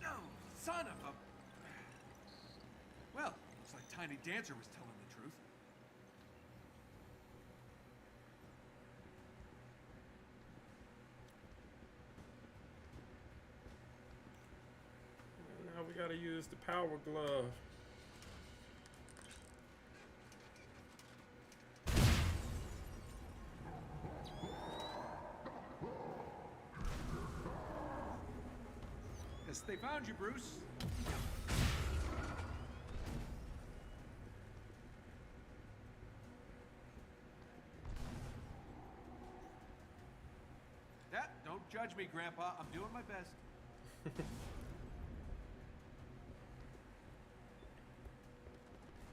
No, son of a... Well, looks like Tiny Dancer was telling the truth. And now we gotta use the power glove. Yes, they found you, Bruce. Yeah, don't judge me, Grandpa. I'm doing my best.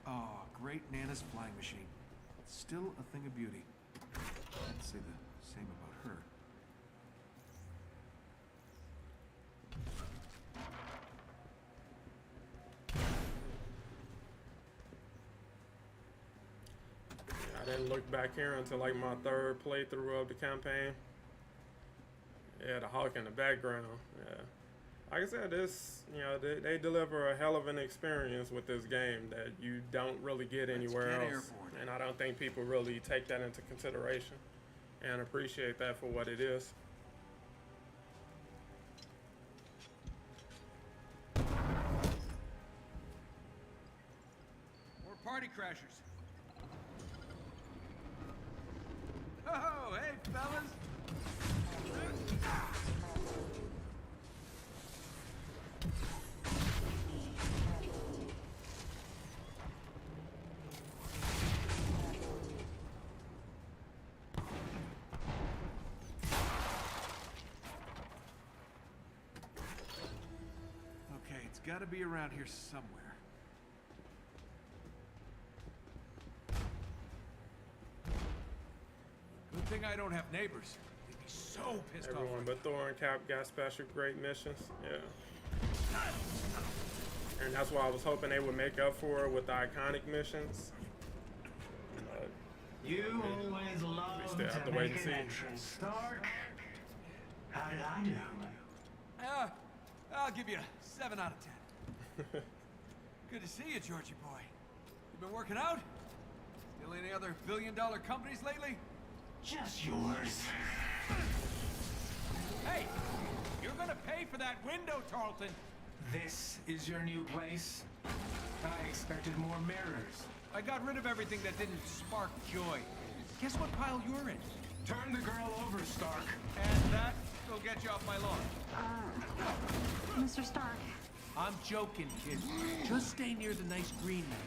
Oh, great Nana's flying machine. Still a thing of beauty. I'd say the same about her. I didn't look back here until like my third playthrough of the campaign. Yeah, the hawk in the background. Yeah. Like I said, this, you know, they deliver a hell of an experience with this game that you don't really get anywhere get else. airborne. And I don't think people really take that into consideration and appreciate that for what it is. More party crashers. Oh, hey, fellas. Okay, it's got to be around here somewhere. Good thing I don't have neighbors. They'd be so pissed Everyone off. but Thor and Cap got special great missions. Yeah. And that's why I was hoping they would make up for it with the iconic missions. But You always love still have to wait and make see. an entrance, Stark. How did I do? I'll give you a 7 out of 10. Good to see you, Georgie boy. You been working out? Still any other billion-dollar companies lately? Just yours. Hey, you're gonna pay for that window, Tarleton. This is your new place? I expected more mirrors. I got rid of everything that didn't spark joy. Guess what pile you're in? Turn the girl over, Stark. And that will get you off my lawn. Mr. Stark. I'm joking, kid. Just stay near the nice green man.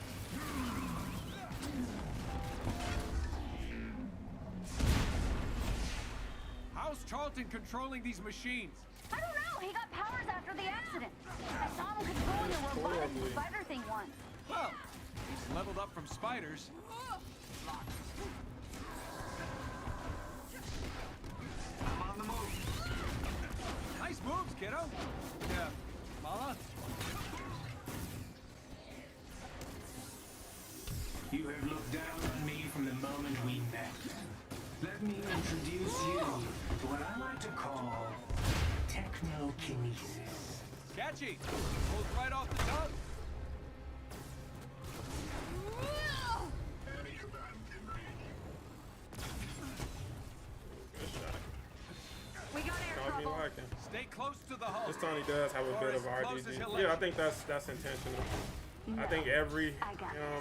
How's Tarleton controlling these machines? I don't know. He got powers after the accident. I saw him controlling a robotic spider thing once. Well, he's leveled up from spiders. I'm on the move. Nice moves, kiddo. Yeah, Mala? You have looked down on me from the moment we met. Let me introduce you to what I like to call technokinesis. Catchy. Pulls right off the tongue. We got air Called me trouble. liking. Stay close to the hull. This Tony does have a Or bit as of close as RDG. he'll let Yeah, I you. think that's intentional. I think every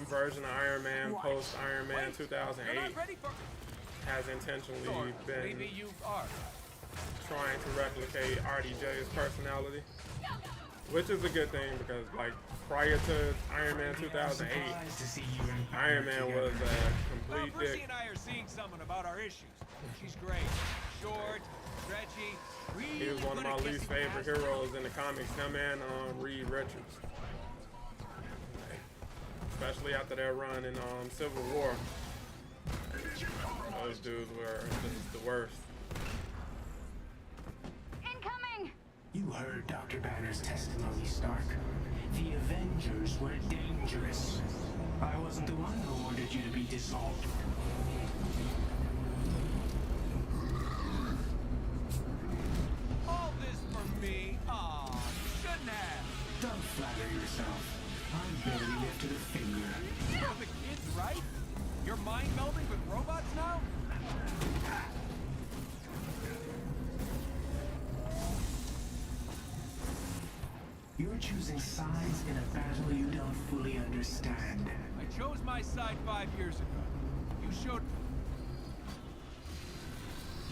version of Iron Man post Iron Man Wait, 2008 you're not ready for... has intentionally Or been maybe you are. trying to replicate RDJ's personality, which is a good thing because like prior to Iron Man 2008, Iron Man was a Well, complete Brucey dick. and I are seeing something about our issues. She's great. Short, stretchy, really He was one of good my at least kissing favorite ass. heroes in the comics. Him and Reed Richards, especially after their run in Civil War. Those dudes were just the worst. Incoming! You heard Dr. Banner's testimony, Stark. The Avengers were dangerous. I wasn't the one who ordered you to be dissolved. All this for me? Aw, you shouldn't have. Don't flatter yourself. I barely lifted a finger. Are the kids right? You're mind melding with robots now? You're choosing sides in a battle you don't fully understand. I chose my side 5 years ago. You showed...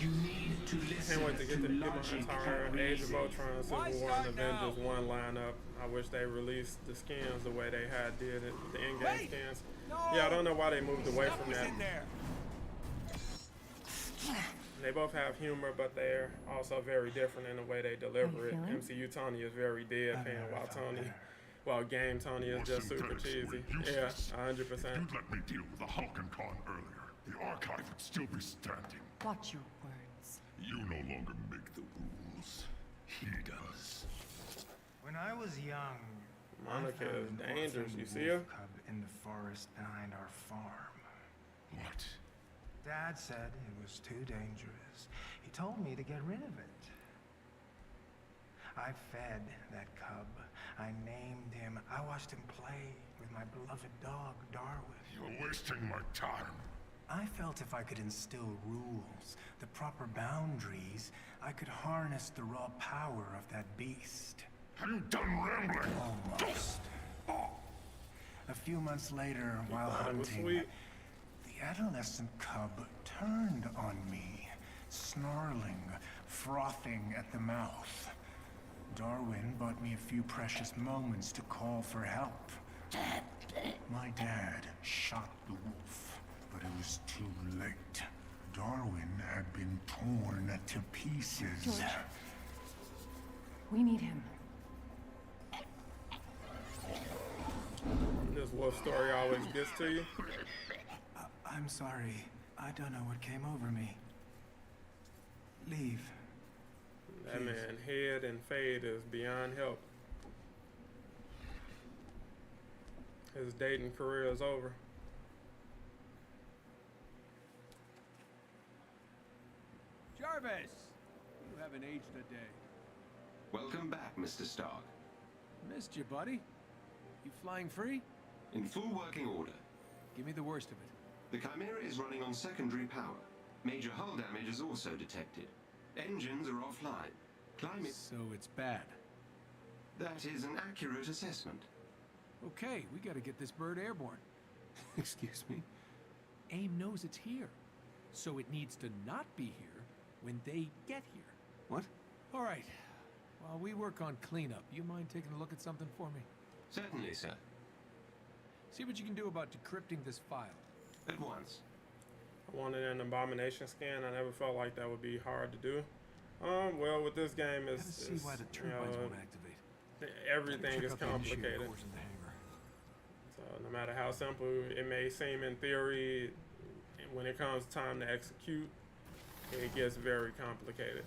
You need to listen Can't wait to get my logic entire and Age of reason. Ultron, Why Civil War, and start now? Avengers 1 lineup. I wish they released the skins the way they had did it, the in-game Wait! skins. No! Yeah, I don't know why they moved away Stuff from was that. in there. They both have humor, but they're also very different in the way they deliver it. feeling? MCU Tony is very deadpan, while Tony, well, game Tony is just super cheesy. Yeah, 100%. You'd let me deal with the Hulk-Con earlier. The archive would still be standing. Watch your words. You no longer make the rules. He does. When I was young, Monica I found is an dangerous. orphaned You see her? wolf cub in the forest behind our farm. What? Dad said it was too dangerous. He told me to get rid of it. I fed that cub. I named him. I watched him play with my beloved dog, Darwin. You're wasting my time. I felt if I could instill rules, the proper boundaries, I could harness the raw power of that beast. Have you done rambling? Almost. A few months later, while thought it was hunting, sweet. the adolescent cub turned on me, snarling, frothing at the mouth. Darwin bought me a few precious moments to call for help. My dad shot the wolf, but it was too late. Darwin had been torn to pieces. George. We need him. This wolf story always gets to you. I'm sorry. I don't know what came over me. Leave. That man head and fade is beyond help. His dating career is over. Jarvis! You haven't aged a day. Welcome back, Mr. Stark. Missed you, buddy. You flying free? In full working order. Give me the worst of it. The Chimera is running on secondary power. Major hull damage is also detected. Engines are offline. Climate... So it's bad. That is an accurate assessment. Okay, we gotta get this bird airborne. Excuse me. AIM knows it's here, so it needs to not be here when they get here. What? All right. While we work on cleanup, you mind taking a look at something for me? Certainly, sir. See what you can do about decrypting this file. At once. I wanted an abomination scan. I never felt like that would be hard to do. Well, with this game, Gotta see why the turbines won't activate. Everything is complicated. So no matter how simple it may seem in theory, when it comes time to execute, it gets very complicated.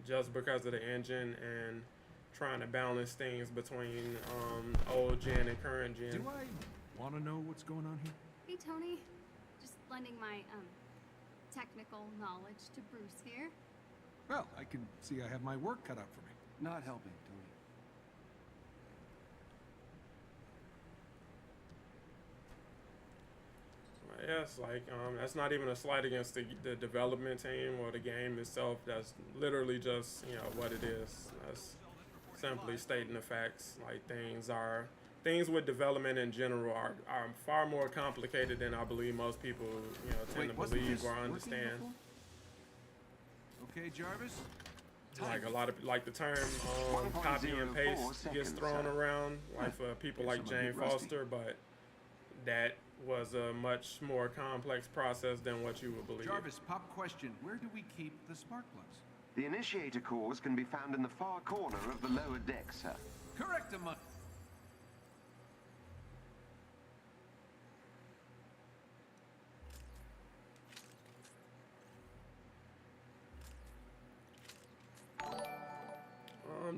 Just because of the engine and trying to balance things between old gen and current gen. Do I want to know what's going on here? Hey, Tony. Just lending my, technical knowledge to Bruce here. Well, I can see I have my work cut out for me. Not helping, Tony. Yes, like that's not even a slight against the development team or the game itself. That's literally just what it is. That's simply stating the facts. Like things with development in general are far more complicated than I believe most people tend to believe or understand. Okay, Jarvis. Like a lot of the term copy and paste gets thrown around, like for people like Jane Foster, but that was a much more complex process than what you would believe. Jarvis, pop question. Where do we keep the spark plugs? The initiator cores can be found in the far corner of the lower deck, sir. Correct,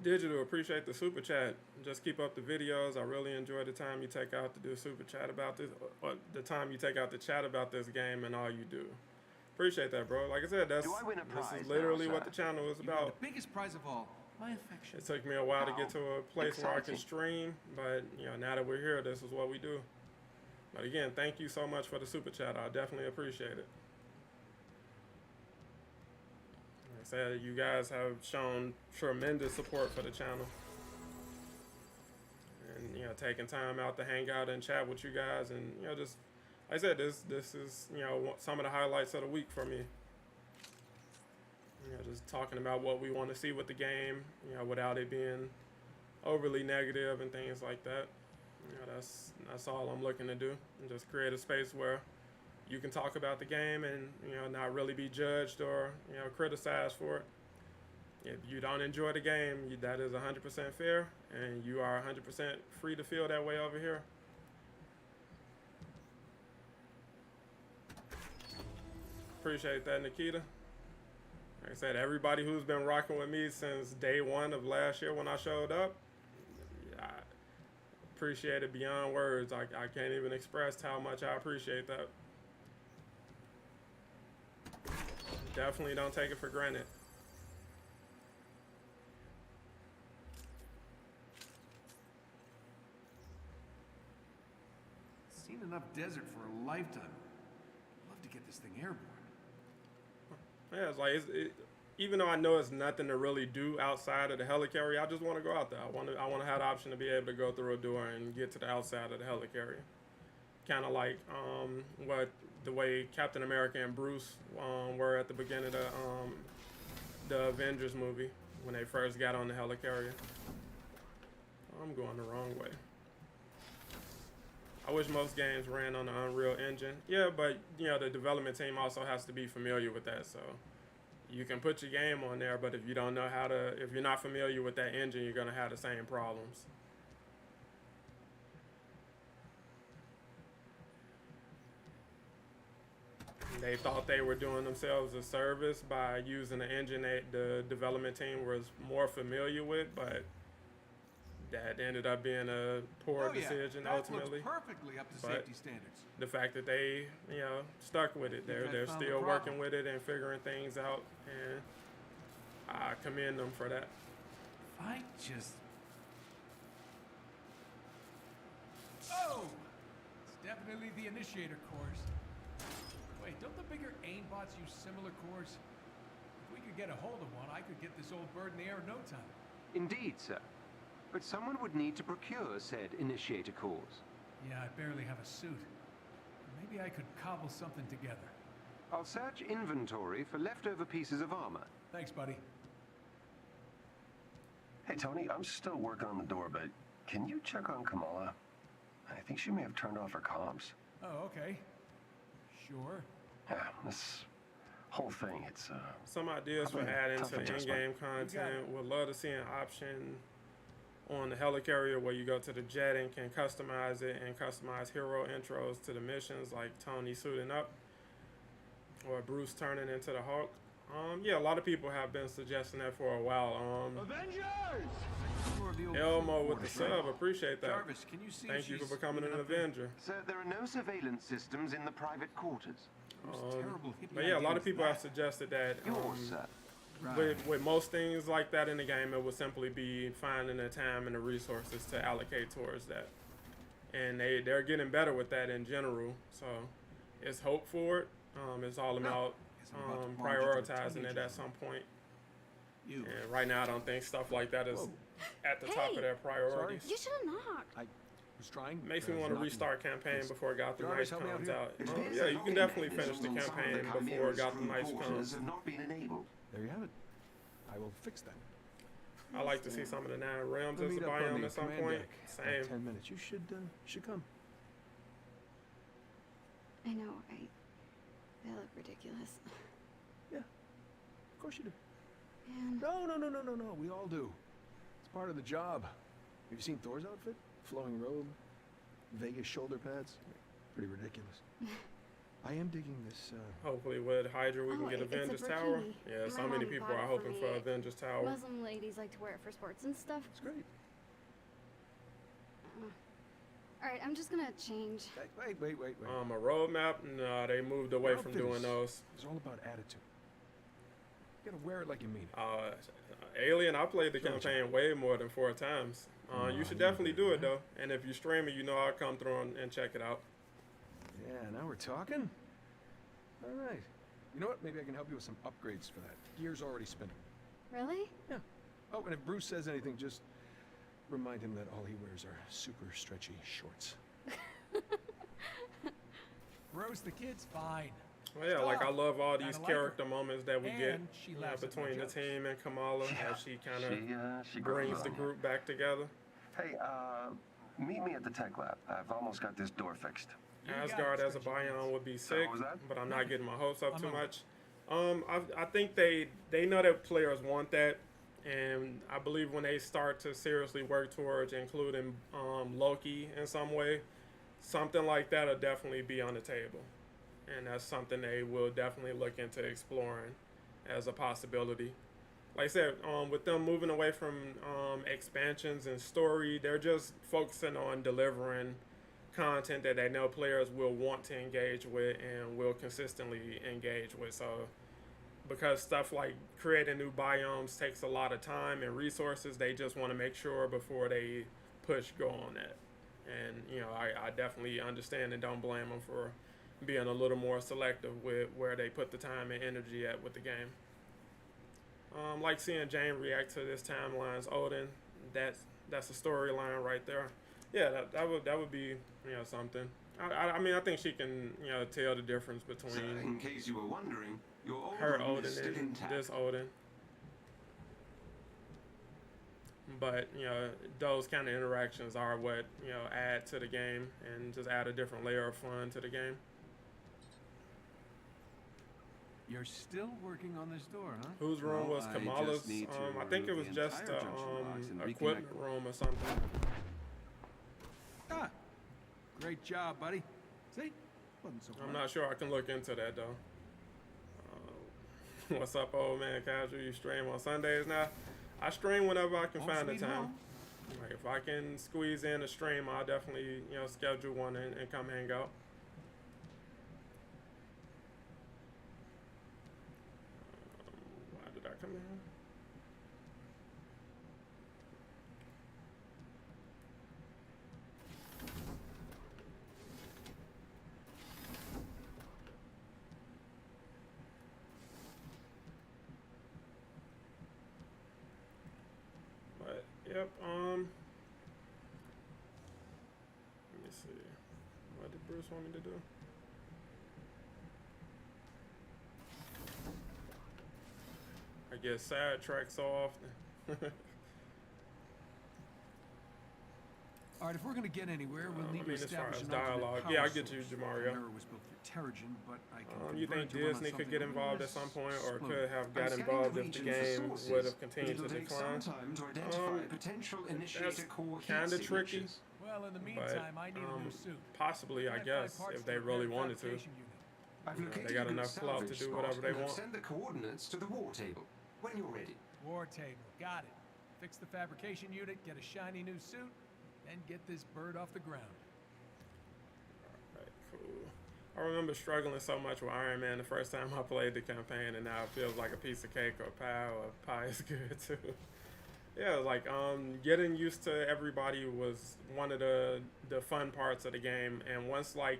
Digital, appreciate the super chat. Just keep up the videos. I really enjoy the time you take out to do super chat about this, or the time you take out to chat about this game and all you do. Appreciate that, bro. Like I said, this is literally what the channel is about. The biggest prize of all, my affection. It took me a while to get to a place where I can stream, but now that we're here, this is what we do. But again, thank you so much for the super chat. I definitely appreciate it. Said you guys have shown tremendous support for the channel, and taking time out to hang out and chat with you guys, and just like I said, this is some of the highlights of the week for me. Just talking about what we want to see with the game, without it being overly negative and things like that. That's all I'm looking to do, and just create a space where you can talk about the game and not really be judged or criticized for it. If you don't enjoy the game, that is 100% fair, and you are 100% free to feel that way over here. Appreciate that, Nikita. Like I said, everybody who's been rocking with me since day one of last year when I showed up, I appreciate it beyond words. I can't even express how much I appreciate that. Definitely don't take it for granted. Seen enough desert for a lifetime. I'd love to get this thing airborne. Yeah, it's like even though I know it's nothing to really do outside of the helicarrier, I just want to go out there. I want to have the option to be able to go through a door and get to the outside of the helicarrier. Kind of like the way Captain America and Bruce were at the beginning of the Avengers movie when they first got on the helicarrier. I'm going the wrong way. I wish most games ran on the Unreal Engine. Yeah, but the development team also has to be familiar with that. So you can put your game on there, but if you don't know if you're not familiar with that engine, you're gonna have the same problems. They thought they were doing themselves a service by using the engine that the development team was more familiar with, but that ended up being a poor decision ultimately. Looks perfectly up to safety standards. The fact that they, stuck with it, they're still working with it and figuring things out, and I commend them for that. I just... Oh! definitely the initiator cores. Wait, don't the bigger aimbots use similar cores? If we could get a hold of one, I could get this old bird in the air in no time. Indeed, sir. But someone would need to procure said initiator cores. Yeah, I barely have a suit. Maybe I could cobble something together. I'll search inventory for leftover pieces of armor. Thanks, buddy. Hey, Tony, I'm still working on the door, but can you check on Kamala? I think she may have turned off her comms. Oh, okay. Sure. Yeah, this whole thing, it's, Some ideas for probably a adding tough to the adjustment. in-game content. Would love to see an option on the helicarrier where you go to the jet and can customize it and customize hero intros to the missions, like Tony suiting up or Bruce turning into the Hulk. Yeah, a lot of people have been suggesting that for a while. Avengers! Elmo with the sub, appreciate that. Jarvis, can you see if Thank you for she's becoming an even up there? Avenger. Sir, there are no surveillance systems in the private quarters. Terrible hippie But yeah, a lot idea of people have suggested that Yours, sir. with most things like that in the game, it would simply be finding the time and the resources to allocate towards that. And they're getting better with that in general. So it's hope for it. It's all about prioritizing it at some point. And right now, I don't think stuff like that is at the top of their priorities. You should have knocked. I was trying. Makes me want to restart campaign before Gotham Knights Jarvis, help me out comes here. out. It appears Yeah, that you can all definitely finish mechanisms the on some of campaign the before Chimera's Gotham crew Knights quarters comes. have not been enabled. There you have it. I will fix that. I like to see some of the 9 realms We'll as a meet up on biome the at some command point. deck in Same. 10 minutes. You should come. I know, they look ridiculous. Yeah, of course you do. Man. No. We all do. It's part of the job. Have you seen Thor's outfit? Flowing robe, Vegas shoulder pads. Pretty ridiculous. I am digging this. Hopefully with Hydra we can get it's a Avengers Tower. burkini. Yeah, My so many mom people bought are it hoping for me. Avengers Tower. Muslim ladies like to wear it for sports and stuff. It's great. Alright, I'm just gonna change. Wait. A roadmap? No, they moved away from doing those. It's all about attitude. You gotta wear it like you mean it. Alien, I played the campaign way more than 4 times. You should definitely do it though. And if you stream it, you know I'll come through and check it out. Yeah, now we're talking. All right. You know what? Maybe I can help you with some upgrades for that. Gear's already spinning. Really? Yeah. Oh, and if Bruce says anything, just remind him that all he wears are super stretchy shorts. Bruce, the kid's fine. Well, yeah, like I love all these Kinda like character moments that we get And she laughs at my between the jokes. team and Kamala as she kind of She brings grows the on group back together. Hey, meet me at the tech lab. I've almost got this door fixed. Asgard as a biome would be sick, was that? but I'm not getting my hopes up too I'm on much. I think they know that players want that, and I believe when they start to seriously work towards including Loki in some way, something like that'll definitely be on the table, and that's something they will definitely look into exploring as a possibility. Like I said, with them moving away from expansions and story, they're just focusing on delivering content that they know players will want to engage with and will consistently engage with. So because stuff like creating new biomes takes a lot of time and resources, they just want to make sure before they push go on that. And you know, I definitely understand and don't blame them for being a little more selective with where they put the time and energy at with the game. Like seeing Jane react to this timeline's Odin, that's a storyline right there. Yeah, that would be, you know, something. I mean, I think she can, you know, tell the difference between So, in case you were wondering, your old her home Odin is still and intact. this Odin. But, you know, those kind of interactions are what, you know, add to the game and just add a different layer of fun to the game. You're still working on this door, huh? Whose room was I Kamala's? just need to I think it was remove the just entire junction box and equipment reconnect. room or something. Ah, great job, buddy. See? Wasn't so I'm hard. not sure I can look into that though. What's up, old man casual? You stream on Sundays now? I stream whenever I can Home find the sweet time. home. Like if I can squeeze in a stream, I'll definitely, you know, schedule one and come hang out. Why did I come in? Yep. Let me see. What did Bruce want me to do? I get sidetracked so often. All right, if we're gonna get anywhere, we'll need to as far establish as an alternate dialogue, power yeah, I get you, source. Jamario. Chimera was built for Terrigen, but I can You think convert it to run on Disney could something get a involved little at some point, or smoother. could have I'm got scanning involved the if the region for game sources, would have but continued to it'll take decline? some time to identify potential initiator core heat Kind of tricky. signatures. Well, in the But meantime, I need a new suit. possibly, I guess, if they really wanted to. I've located They got a good enough clout to salvage do spot whatever they and have want. sent the coordinates to the war table. When you're ready. War table, got it. Fix the fabrication unit, get a shiny new suit, then get this bird off the ground. Alright, cool. I remember struggling so much with Iron Man the first time I played the campaign, and now it feels like a piece of cake or pie, or pie is good too. Yeah, like getting used to everybody was one of the fun parts of the game, and once like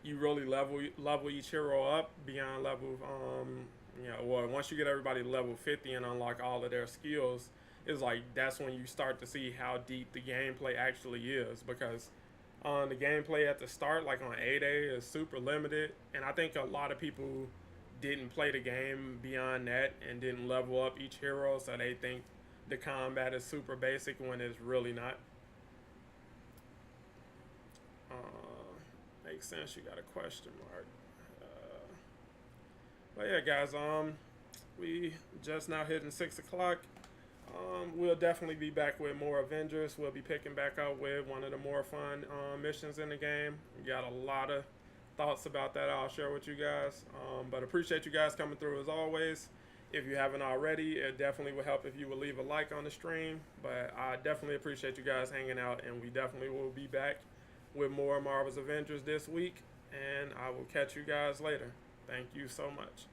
you really level each hero up beyond level well, once you get everybody to level 50 and unlock all of their skills, it's like that's when you start to see how deep the gameplay actually is, because the gameplay at the start, like on A-Day, is super limited, and I think a lot of people didn't play the game beyond that and didn't level up each hero, so they think the combat is super basic when it's really not. Makes sense. You got a question mark. But yeah, guys, we just now hitting 6 o'clock. We'll definitely be back with more Avengers. We'll be picking back up with one of the more fun missions in the game. We got a lot of thoughts about that I'll share with you guys. But appreciate you guys coming through as always. If you haven't already, it definitely would help if you would leave a like on the stream. But I definitely appreciate you guys hanging out, and we definitely will be back with more Marvel's Avengers this week. And I will catch you guys later. Thank you so much.